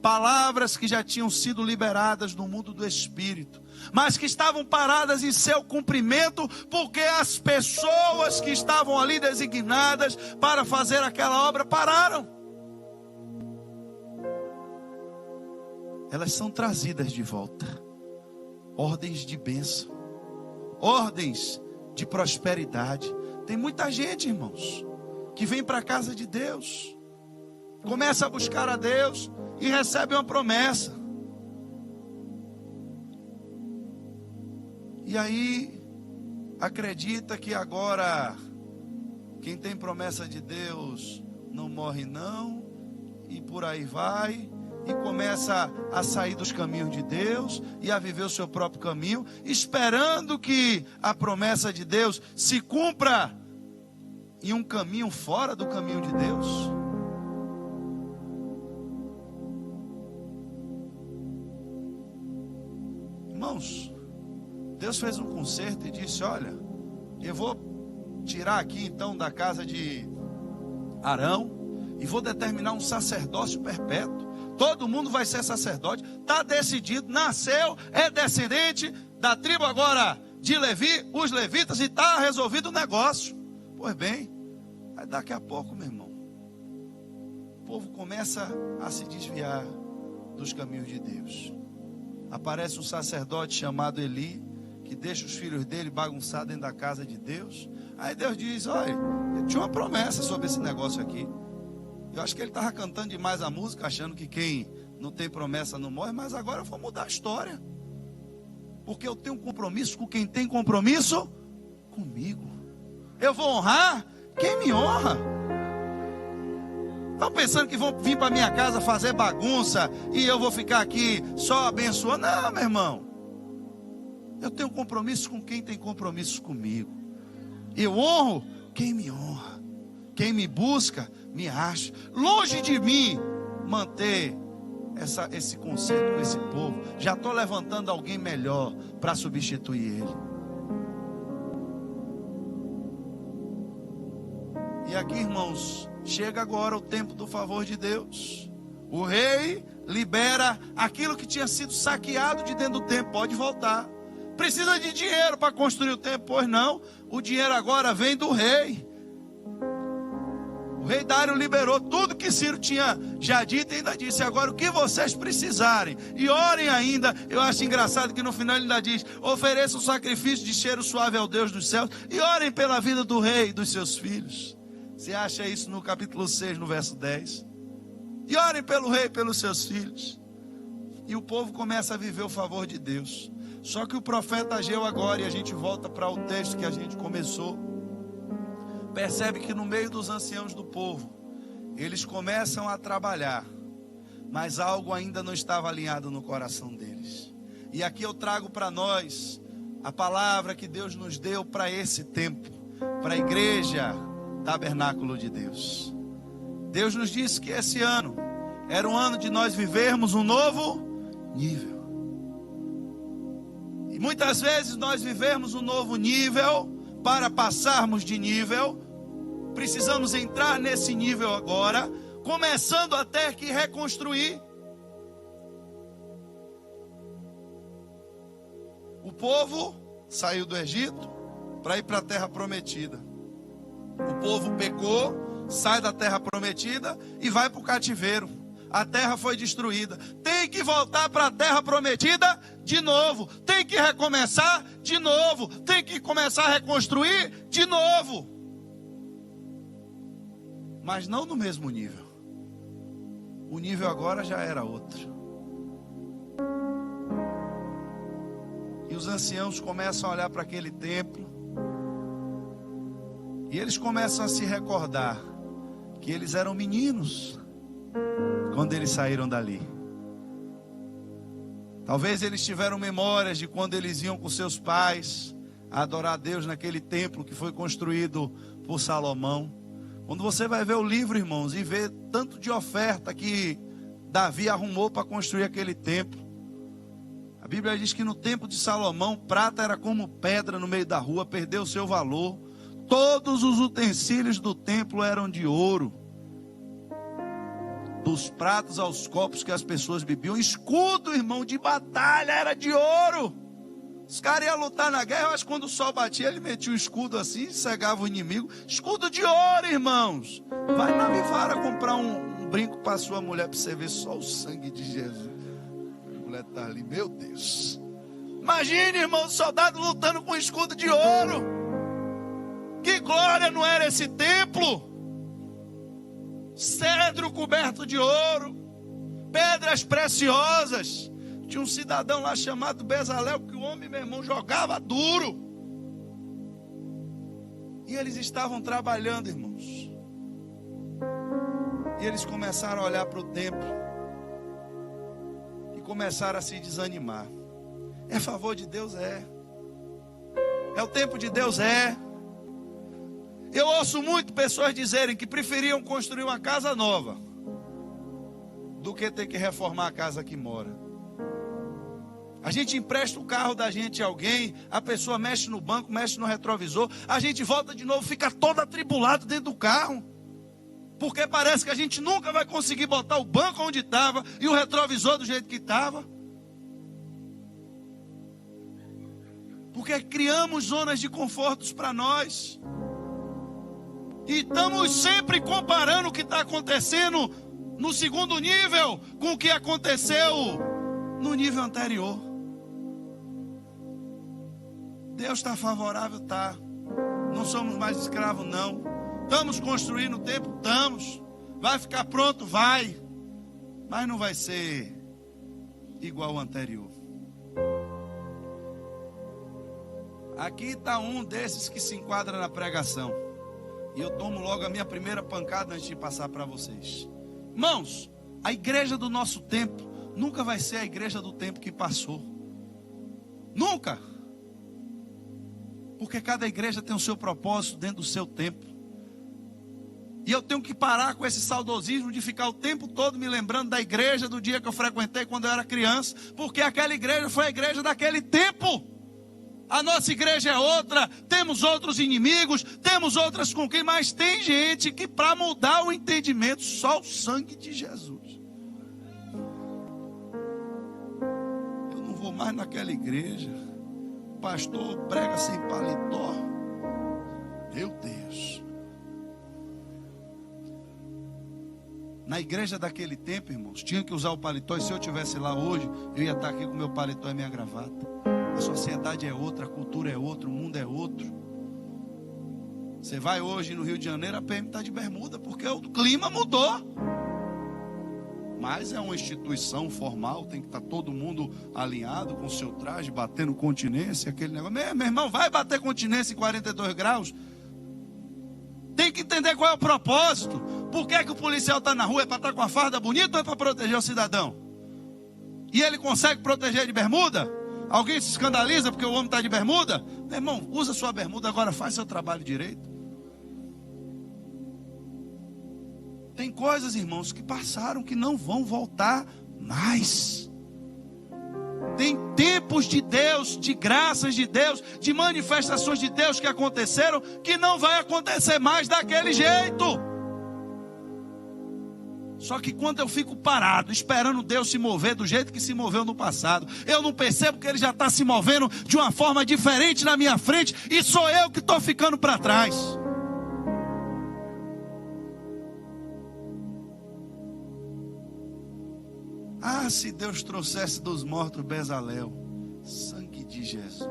palavras que já tinham sido liberadas no mundo do Espírito, mas que estavam paradas em seu cumprimento, porque as pessoas que estavam ali designadas para fazer aquela obra pararam. Elas são trazidas de volta. Ordens de bênção, ordens de prosperidade. Tem muita gente, irmãos, que vem para a casa de Deus, começa a buscar a Deus e recebe uma promessa. E aí acredita que agora quem tem promessa de Deus não morre não, e por aí vai, e começa a sair dos caminhos de Deus e a viver o seu próprio caminho, esperando que a promessa de Deus se cumpra em um caminho fora do caminho de Deus. Irmãos, Deus fez um concerto e disse: olha, eu vou tirar aqui então da casa de Arão e vou determinar um sacerdócio perpétuo. Todo mundo vai ser sacerdote, está decidido, nasceu, é descendente da tribo agora de Levi, os levitas, e está resolvido o negócio. Pois bem, aí daqui a pouco, meu irmão, o povo começa a se desviar dos caminhos de Deus. Aparece um sacerdote chamado Eli, que deixa os filhos dele bagunçados dentro da casa de Deus. Aí Deus diz: olha, eu tinha uma promessa sobre esse negócio aqui. Eu acho que ele estava cantando demais a música, achando que quem não tem promessa não morre. Mas agora eu vou mudar a história, porque eu tenho um compromisso com quem tem compromisso comigo. Eu vou honrar quem me honra. Estão pensando que vão vir para minha casa fazer bagunça e eu vou ficar aqui só abençoando? Não, meu irmão. Eu tenho compromisso com quem tem compromisso comigo. Eu honro quem me honra. Quem me busca, me acha. Longe de mim manter esse conceito com esse povo. Já estou levantando alguém melhor para substituir ele. E aqui, irmãos, chega agora o tempo do favor de Deus. O rei libera aquilo que tinha sido saqueado de dentro do templo. Pode voltar. Precisa de dinheiro para construir o templo? Pois não. O dinheiro agora vem do rei. O rei Dário liberou tudo que Ciro tinha já dito e ainda disse: agora o que vocês precisarem, e orem ainda. Eu acho engraçado que no final ele ainda diz: ofereçam um sacrifício de cheiro suave ao Deus dos céus, e orem pela vida do rei e dos seus filhos. Você acha isso no capítulo 6, no verso 10. E orem pelo rei e pelos seus filhos. E o povo começa a viver o favor de Deus. Só que o profeta Ageu agora, e a gente volta para o texto que a gente começou, percebe que no meio dos anciãos do povo, eles começam a trabalhar, mas algo ainda não estava alinhado no coração deles. E aqui eu trago para nós a palavra que Deus nos deu para esse tempo, para a igreja Tabernáculo de Deus. Deus nos disse que esse ano era um ano de nós vivermos um novo nível. E muitas vezes nós vivemos um novo nível. Para passarmos de nível, precisamos entrar nesse nível agora, começando a ter que reconstruir. O povo saiu do Egito para ir para a terra prometida. O povo pecou, sai da terra prometida e vai para o cativeiro. A terra foi destruída. Tem que voltar para a terra prometida de novo. Tem que recomeçar de novo. Tem que começar a reconstruir de novo. Mas não no mesmo nível. O nível agora já era outro. E os anciãos começam a olhar para aquele templo. E eles começam a se recordar que eles eram meninos quando eles saíram dali. Talvez eles tiveram memórias de quando eles iam com seus pais a adorar a Deus naquele templo que foi construído por Salomão. Quando você vai ver o livro, irmãos, e ver tanto de oferta que Davi arrumou para construir aquele templo. A Bíblia diz que no tempo de Salomão, prata era como pedra no meio da rua, perdeu o seu valor. Todos os utensílios do templo eram de ouro. Dos pratos aos copos que as pessoas bebiam. Escudo, irmão, de batalha era de ouro. Os caras iam lutar na guerra, eu acho que quando o sol batia, ele metia o escudo assim, cegava o inimigo. Escudo de ouro, irmãos. Vai na Vivara comprar um brinco para sua mulher, para você ver só o sangue de Jesus. A mulher está ali, meu Deus. Imagine, irmão, soldado lutando com escudo de ouro. Que glória não era esse templo? Cedro coberto de ouro, pedras preciosas. Tinha um cidadão lá chamado Bezalel, que o homem, meu irmão, jogava duro. E eles estavam trabalhando, irmãos. E eles começaram a olhar para o templo e começaram a se desanimar. É favor de Deus? É o tempo de Deus? É. Eu ouço muito pessoas dizerem que preferiam construir uma casa nova do que ter que reformar a casa que mora. A gente empresta o carro da gente a alguém, a pessoa mexe no banco, mexe no retrovisor, a gente volta de novo, fica todo atribulado dentro do carro, porque parece que a gente nunca vai conseguir botar o banco onde estava e o retrovisor do jeito que estava. Porque criamos zonas de confortos para nós. E estamos sempre comparando o que está acontecendo no segundo nível com o que aconteceu no nível anterior. Deus está favorável? Tá. Não somos mais escravos, não. Estamos construindo o templo? Estamos. Vai ficar pronto? Vai. Mas não vai ser igual ao anterior. Aqui está um desses que se enquadra na pregação. E eu tomo logo a minha primeira pancada antes de passar para vocês. Irmãos, a igreja do nosso tempo nunca vai ser a igreja do tempo que passou. Nunca. Porque cada igreja tem o seu propósito dentro do seu tempo. E eu tenho que parar com esse saudosismo de ficar o tempo todo me lembrando da igreja do dia que eu frequentei quando eu era criança. Porque aquela igreja foi a igreja daquele tempo. A nossa igreja é outra, temos outros inimigos, temos outras conquistas, mas tem gente que para mudar o entendimento, só o sangue de Jesus. Eu não vou mais naquela igreja, o pastor prega sem paletó. Meu Deus. Na igreja daquele tempo, irmãos, tinha que usar o paletó, e se eu estivesse lá hoje, eu ia estar aqui com meu paletó e minha gravata. A sociedade é outra, a cultura é outra, o mundo é outro. Você vai hoje no Rio de Janeiro, a PM está de bermuda, porque o clima mudou. Mas é uma instituição formal, tem que estar todo mundo alinhado com o seu traje, batendo continência, aquele negócio. Meu irmão, vai bater continência em 42 graus? Tem que entender qual é o propósito. Por que o policial está na rua? É para estar com a farda bonita ou é para proteger o cidadão? E ele consegue proteger de bermuda? Alguém se escandaliza porque o homem está de bermuda? Meu irmão, usa sua bermuda agora, faz seu trabalho direito. Tem coisas, irmãos, que passaram que não vão voltar mais. Tem tempos de Deus, de graças de Deus, de manifestações de Deus que aconteceram, que não vai acontecer mais daquele jeito. Só que quando eu fico parado, esperando Deus se mover do jeito que se moveu no passado, eu não percebo que Ele já está se movendo de uma forma diferente na minha frente, e sou eu que estou ficando para trás. Ah, se Deus trouxesse dos mortos Bezalel, sangue de Jesus.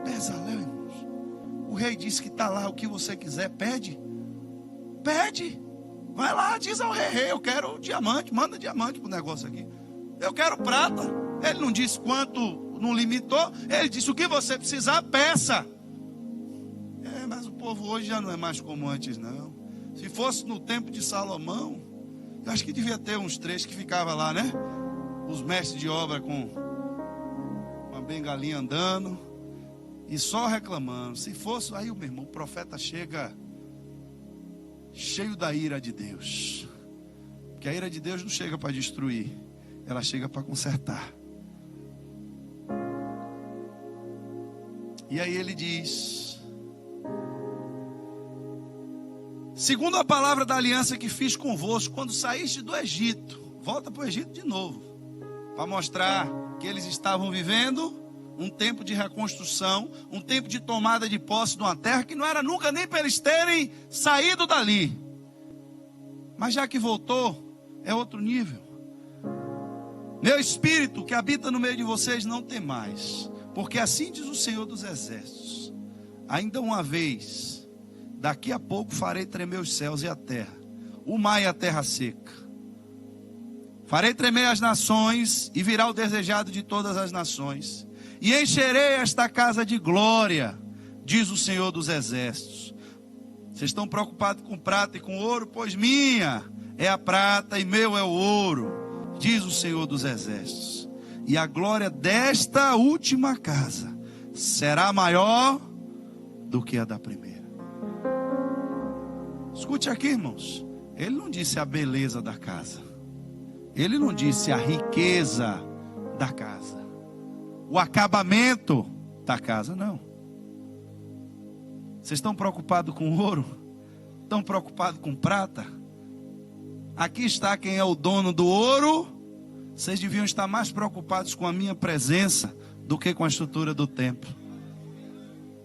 Bezalel, irmãos, o rei disse que está lá, o que você quiser, pede. Pede. Vai lá, diz ao rei, eu quero diamante, manda diamante pro negócio aqui. Eu quero prata. Ele não disse quanto, não limitou. Ele disse, o que você precisar, peça. Mas o povo hoje já não é mais como antes, não. Se fosse no tempo de Salomão, eu acho que devia ter uns 3 que ficavam lá, né? os mestres de obra com uma bengalinha andando e só reclamando. Se fosse, aí, meu irmão, o profeta chega cheio da ira de Deus. Porque a ira de Deus não chega para destruir, ela chega para consertar. E aí ele diz: segundo a palavra da aliança que fiz convosco quando saíste do Egito. Volta para o Egito de novo, para mostrar que eles estavam vivendo um tempo de reconstrução, um tempo de tomada de posse de uma terra que não era nunca nem para eles terem saído dali. Mas já que voltou, é outro nível. Meu espírito que habita no meio de vocês não tem mais, porque assim diz o Senhor dos Exércitos: ainda uma vez, daqui a pouco farei tremer os céus e a terra, o mar e a terra seca. Farei tremer as nações e virá o desejado de todas as nações. E encherei esta casa de glória, diz o Senhor dos Exércitos. Vocês estão preocupados com prata e com ouro? Pois minha é a prata e meu é o ouro, diz o Senhor dos Exércitos. E a glória desta última casa será maior do que a da primeira. Escute aqui, irmãos. Ele não disse a beleza da casa. Ele não disse a riqueza da casa, o acabamento da casa, não. Vocês estão preocupados com ouro? Estão preocupados com prata? Aqui está quem é o dono do ouro. Vocês deviam estar mais preocupados com a minha presença do que com a estrutura do templo.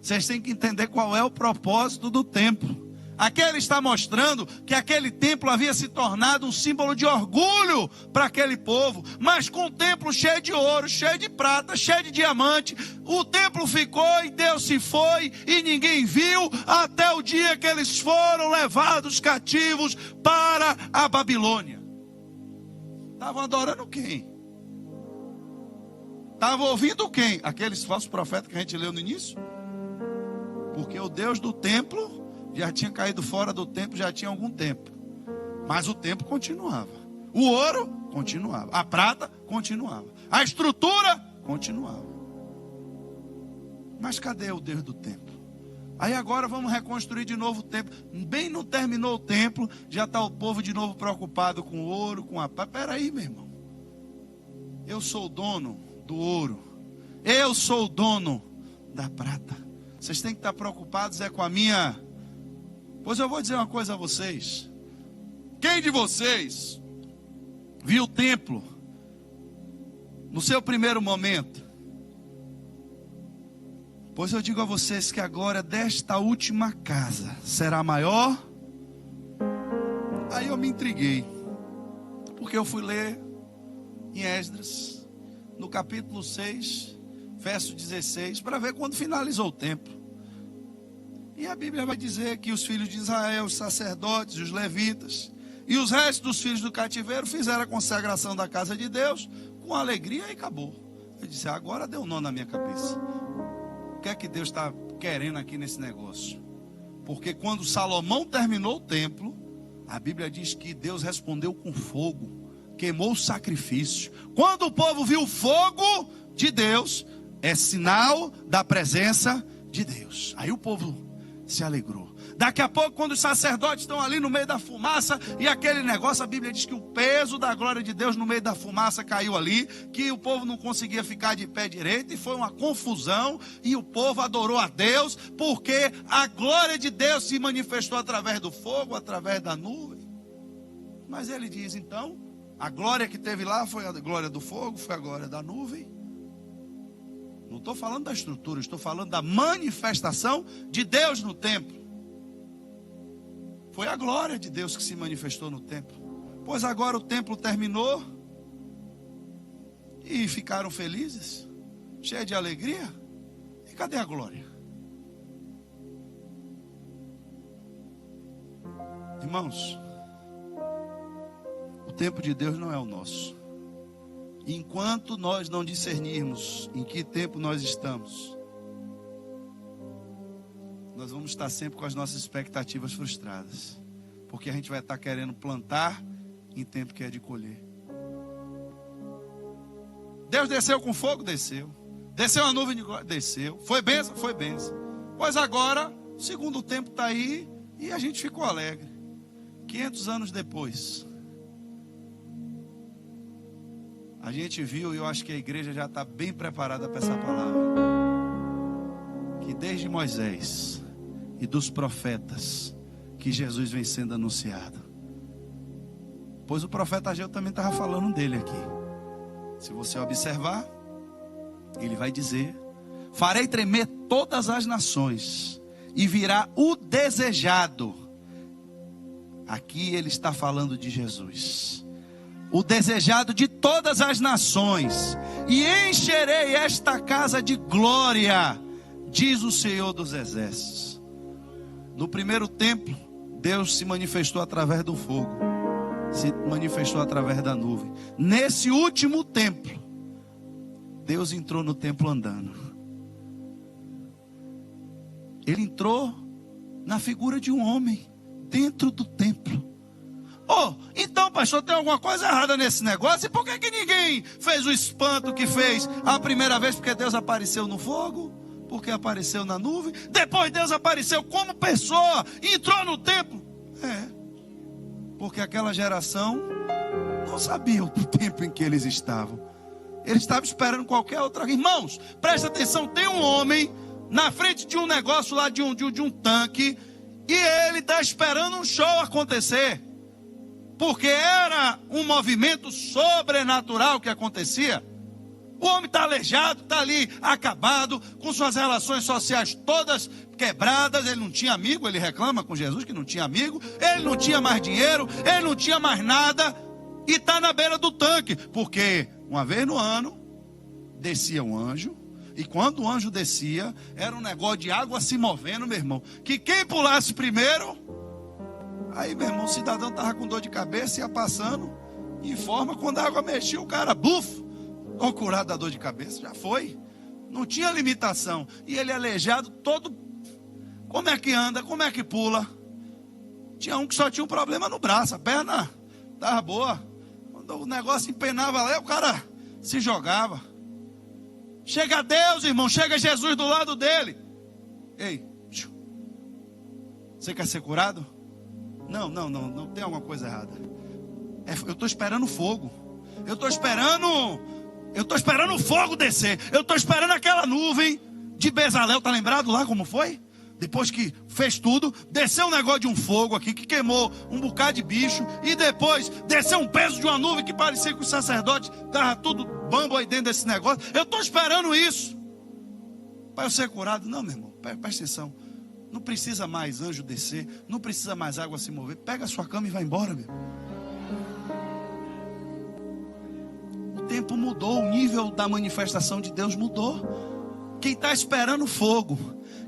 Vocês têm que entender qual é o propósito do templo. Aqui ele está mostrando que aquele templo havia se tornado um símbolo de orgulho para aquele povo. Mas com um templo cheio de ouro, cheio de prata, cheio de diamante, o templo ficou e Deus se foi e ninguém viu, até o dia que eles foram levados cativos para a Babilônia. Estavam adorando quem? Estavam ouvindo quem? Aqueles falsos profetas que a gente leu no início? Porque o Deus do templo já tinha caído fora do templo, já tinha algum tempo. Mas o templo continuava. O ouro continuava. A prata continuava. A estrutura continuava. Mas cadê o Deus do templo? Aí agora vamos reconstruir de novo o templo. Bem não terminou o templo, já está o povo de novo preocupado com o ouro, com a prata. Peraí, meu irmão. Eu sou o dono do ouro. Eu sou o dono da prata. Vocês têm que estar preocupados com a minha... Pois eu vou dizer uma coisa a vocês. Quem de vocês viu o templo no seu primeiro momento? Pois eu digo a vocês que a glória desta última casa será maior. Aí eu me intriguei, porque eu fui ler em Esdras, no capítulo 6, verso 16, para ver quando finalizou o templo. E a Bíblia vai dizer que os filhos de Israel, os sacerdotes, os levitas e os restos dos filhos do cativeiro fizeram a consagração da casa de Deus com alegria e acabou. Eu disse: agora deu um nó na minha cabeça. O que é que Deus está querendo aqui nesse negócio? Porque quando Salomão terminou o templo, a Bíblia diz que Deus respondeu com fogo, queimou o sacrifício. Quando o povo viu o fogo de Deus, é sinal da presença de Deus. Aí o povo se alegrou. Daqui a pouco, quando os sacerdotes estão ali no meio da fumaça, e aquele negócio, a Bíblia diz que o peso da glória de Deus no meio da fumaça caiu ali, que o povo não conseguia ficar de pé direito, e foi uma confusão, e o povo adorou a Deus, porque a glória de Deus se manifestou através do fogo, através da nuvem. Mas ele diz, então, a glória que teve lá foi a glória do fogo, foi a glória da nuvem. Não estou falando da estrutura, estou falando da manifestação de Deus no templo. Foi a glória de Deus que se manifestou no templo. Pois agora o templo terminou e ficaram felizes, cheios de alegria. E cadê a glória? Irmãos, o tempo de Deus não é o nosso. Enquanto nós não discernirmos em que tempo nós estamos, nós vamos estar sempre com as nossas expectativas frustradas, porque a gente vai estar querendo plantar em tempo que é de colher. Deus desceu com fogo? Desceu. Desceu a nuvem de glória? Desceu. Foi bênção? Foi bênção. Pois agora, o segundo tempo está aí e a gente ficou alegre. 500 anos depois, a gente viu, e eu acho que a igreja já está bem preparada para essa palavra, que desde Moisés e dos profetas, que Jesus vem sendo anunciado. Pois o profeta Ageu também estava falando dele aqui. Se você observar, ele vai dizer: farei tremer todas as nações, e virá o desejado. Aqui ele está falando de Jesus. O desejado de todas as nações, e encherei esta casa de glória, diz o Senhor dos Exércitos. No primeiro templo, Deus se manifestou através do fogo, se manifestou através da nuvem. Nesse último templo, Deus entrou no templo andando. Ele entrou na figura de um homem dentro do templo. Oh, então, pastor, tem alguma coisa errada nesse negócio? E por que ninguém fez o espanto que fez a primeira vez? Porque Deus apareceu no fogo, porque apareceu na nuvem. Depois Deus apareceu como pessoa, entrou no templo. Porque aquela geração não sabia o tempo em que eles estavam. Eles estavam esperando qualquer outra. Irmãos, presta atenção, tem um homem na frente de um negócio lá, de um tanque, e ele está esperando um show acontecer. Porque era um movimento sobrenatural que acontecia. O homem está aleijado, está ali acabado, com suas relações sociais todas quebradas. Ele não tinha amigo, ele reclama com Jesus que não tinha amigo. Ele não tinha mais dinheiro, ele não tinha mais nada. E está na beira do tanque. Porque uma vez no ano, descia um anjo. E quando o anjo descia, era um negócio de água se movendo, meu irmão. Que quem pulasse primeiro... Aí, meu irmão, o cidadão estava com dor de cabeça, ia passando, em forma, quando a água mexia, o cara, buf, ficou curado da dor de cabeça, já foi. Não tinha limitação. E ele aleijado, todo, como é que anda, como é que pula? Tinha um que só tinha um problema no braço, a perna estava boa. Quando o negócio empenava lá, o cara se jogava. Chega Deus, irmão, chega Jesus do lado dele. Ei, você quer ser curado? Não tem alguma coisa errada. Eu estou esperando fogo. Eu estou esperando o fogo descer. Eu estou esperando aquela nuvem de Bezalel. Tá lembrado lá como foi? Depois que fez tudo, desceu um negócio de um fogo aqui que queimou um bocado de bicho. E depois desceu um peso de uma nuvem que parecia que os sacerdotes estavam tudo bambo aí dentro desse negócio. Eu estou esperando isso para eu ser curado. Não, meu irmão, presta atenção. Não precisa mais anjo descer, não precisa mais água se mover. Pega a sua cama e vai embora, meu. O tempo mudou, o nível da manifestação de Deus mudou. Quem está esperando fogo,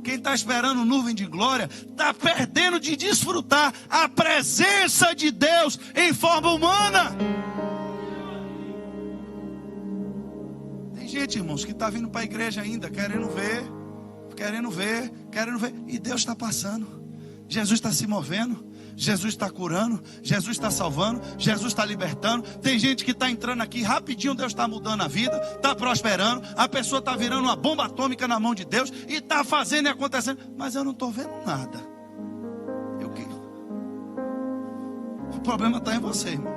quem está esperando nuvem de glória, está perdendo de desfrutar a presença de Deus em forma humana. Tem gente, irmãos, que está vindo para a igreja ainda, querendo ver, e Deus está passando. Jesus está se movendo, Jesus está curando, Jesus está salvando, Jesus está libertando. Tem gente que está entrando aqui rapidinho, Deus está mudando a vida, está prosperando, a pessoa está virando uma bomba atômica na mão de Deus e está fazendo e acontecendo, mas eu não estou vendo nada. O problema está em você, irmão.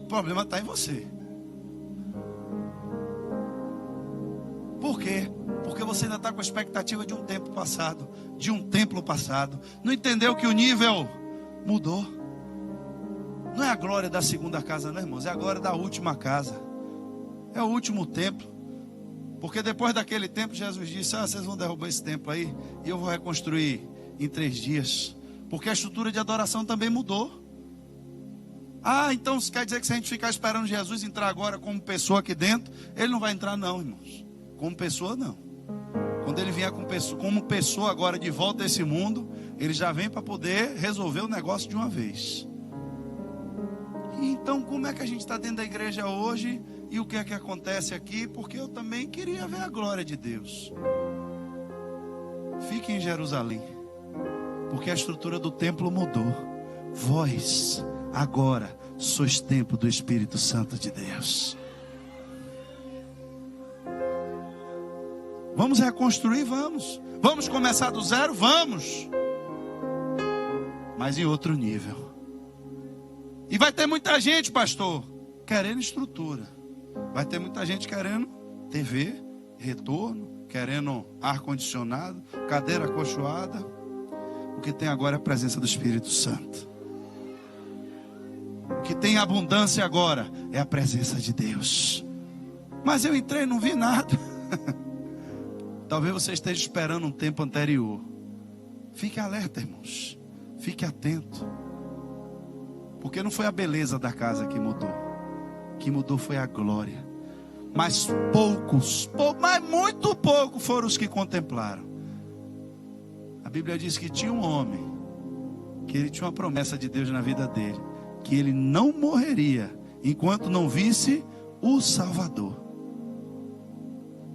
O problema está em você. Por quê? Porque você ainda está com a expectativa de um tempo passado, de um templo passado. Não entendeu que o nível mudou. Não é a glória da segunda casa, não, irmãos. É a glória da última casa. É o último templo. Porque depois daquele templo, Jesus disse: vocês vão derrubar esse templo aí e eu vou reconstruir em 3 dias. Porque a estrutura de adoração também mudou. Então isso quer dizer que se a gente ficar esperando Jesus entrar agora como pessoa aqui dentro, ele não vai entrar não, irmãos. Como pessoa, não. Quando ele vier como pessoa agora de volta a esse mundo, ele já vem para poder resolver o negócio de uma vez. E então, como é que a gente está dentro da igreja hoje? E o que é que acontece aqui? Porque eu também queria ver a glória de Deus. Fique em Jerusalém, porque a estrutura do templo mudou. Vós agora sois templo do Espírito Santo de Deus. Vamos reconstruir? Vamos. Vamos começar do zero? Vamos. Mas em outro nível. E vai ter muita gente, pastor, querendo estrutura. Vai ter muita gente querendo TV, retorno, querendo ar-condicionado, cadeira acolchoada. O que tem agora é a presença do Espírito Santo. O que tem abundância agora é a presença de Deus. Mas eu entrei e não vi nada. Talvez você esteja esperando um tempo anterior. Fique alerta, irmãos. Fique atento. Porque não foi a beleza da casa que mudou. O que mudou foi a glória. Mas mas muito pouco foram os que contemplaram. A Bíblia diz que tinha um homem, que ele tinha uma promessa de Deus na vida dele, que ele não morreria enquanto não visse o Salvador.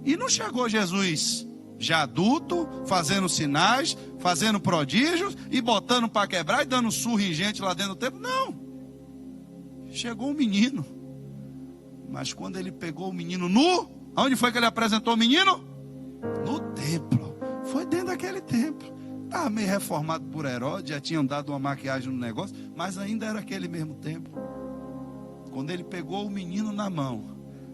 E não chegou Jesus já adulto, fazendo sinais, fazendo prodígios e botando para quebrar e dando surra em gente lá dentro do templo. Não. Chegou um menino. Mas quando ele pegou o menino nu, aonde foi que ele apresentou o menino? No templo. Foi dentro daquele templo. Estava meio reformado por Herodes, já tinham dado uma maquiagem no negócio, mas ainda era aquele mesmo templo. Quando ele pegou o menino na mão,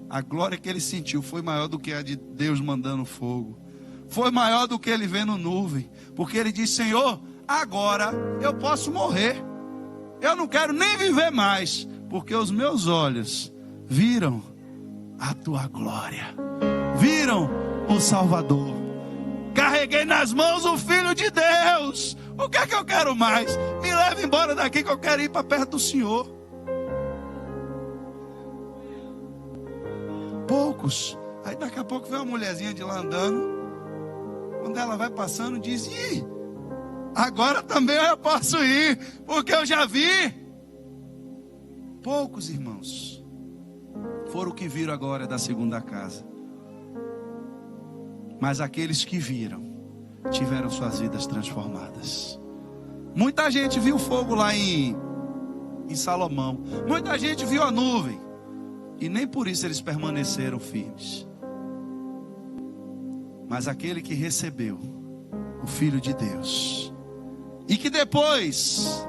a glória que ele sentiu foi maior do que a de Deus mandando fogo. Foi maior do que ele vendo nuvem. Porque ele disse: Senhor, agora eu posso morrer. Eu não quero nem viver mais, porque os meus olhos viram a tua glória, viram o Salvador. Carreguei nas mãos o Filho de Deus. O que é que eu quero mais? Me leve embora daqui que eu quero ir para perto do Senhor. Poucos. Aí daqui a pouco vem uma mulherzinha de lá andando. Quando ela vai passando, diz: Ih, agora também eu posso ir, porque eu já vi. Poucos, irmãos, foram que viram agora da segunda casa. Mas aqueles que viram tiveram suas vidas transformadas. Muita gente viu fogo lá em Salomão. Muita gente viu a nuvem. E nem por isso eles permaneceram firmes. Mas aquele que recebeu o Filho de Deus, e que depois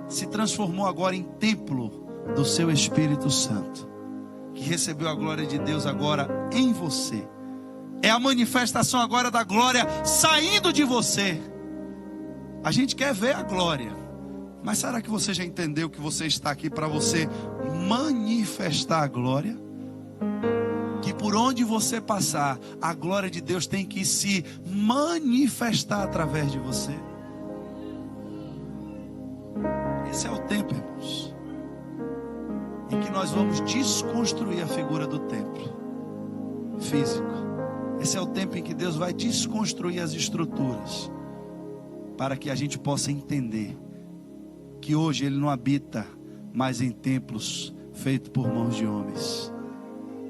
se transformou agora em templo do seu Espírito Santo, que recebeu a glória de Deus agora em você, é a manifestação agora da glória saindo de você. A gente quer ver a glória, mas será que você já entendeu que você está aqui para você manifestar a glória? Que por onde você passar, a glória de Deus tem que se manifestar através de você. Esse é o tempo, irmãos, em que nós vamos desconstruir a figura do templo físico. Esse é o tempo em que Deus vai desconstruir as estruturas, para que a gente possa entender que hoje Ele não habita mais em templos feitos por mãos de homens,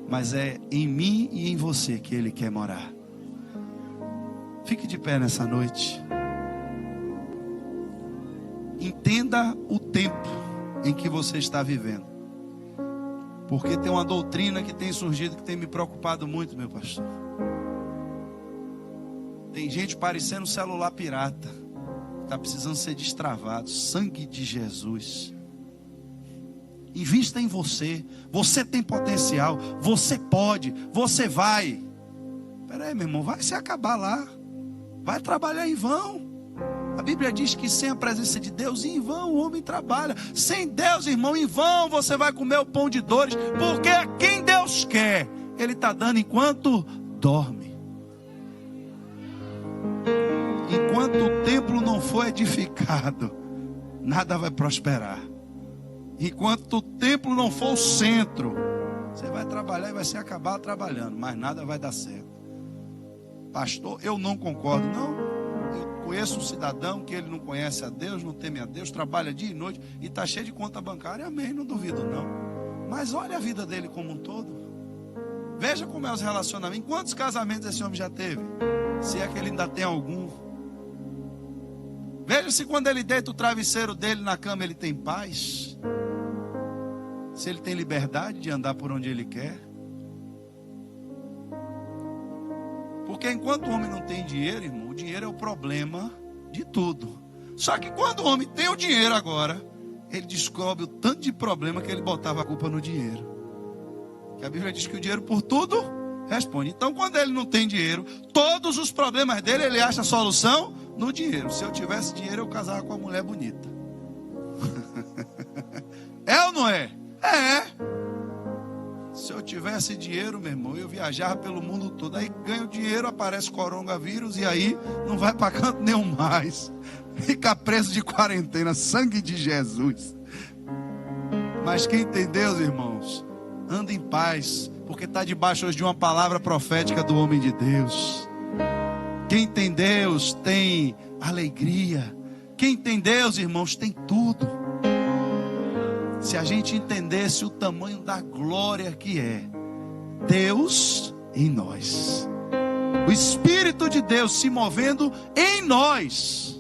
mas é em mim e em você que Ele quer morar. Fique de pé nessa noite. Entenda o tempo em que você está vivendo. Porque tem uma doutrina que tem surgido, que tem me preocupado muito, meu pastor. Tem gente parecendo celular pirata, está precisando ser destravado. Sangue de Jesus. Invista em você. Você tem potencial. Você pode. Você vai. Espera aí, meu irmão. Vai se acabar lá. Vai trabalhar em vão. A Bíblia diz que sem a presença de Deus, em vão o homem trabalha. Sem Deus, irmão, em vão você vai comer o pão de dores. Porque a quem Deus quer, Ele está dando enquanto dorme. Enquanto o templo não for edificado, nada vai prosperar. Enquanto o templo não for o centro, você vai trabalhar e vai se acabar trabalhando, mas nada vai dar certo. Pastor, eu não concordo. Não, eu conheço um cidadão que ele não conhece a Deus, não teme a Deus, trabalha dia e noite e está cheio de conta bancária. Amém, não duvido não. Mas olha a vida dele como um todo. Veja como é os relacionamentos. Quantos casamentos esse homem já teve? Se é que ele ainda tem algum. Veja se quando ele deita o travesseiro dele na cama ele tem paz. Se ele tem liberdade de andar por onde ele quer. Porque enquanto o homem não tem dinheiro, irmão, o dinheiro é o problema de tudo. Só que quando o homem tem o dinheiro agora, ele descobre o tanto de problema que ele botava a culpa no dinheiro. Que a Bíblia diz que o dinheiro por tudo responde. Então quando ele não tem dinheiro, todos os problemas dele, ele acha a solução no dinheiro. Se eu tivesse dinheiro, eu casava com uma mulher bonita. É ou não é? É. Se eu tivesse dinheiro, meu irmão, eu viajava pelo mundo todo. Aí ganho dinheiro, aparece coronavírus e aí não vai para canto nenhum mais. Fica preso de quarentena, sangue de Jesus. Mas quem tem Deus, irmãos, anda em paz, porque está debaixo hoje de uma palavra profética do homem de Deus. Quem tem Deus tem alegria. Quem tem Deus, irmãos, tem tudo. Se a gente entendesse o tamanho da glória que é Deus em nós, o Espírito de Deus se movendo em nós,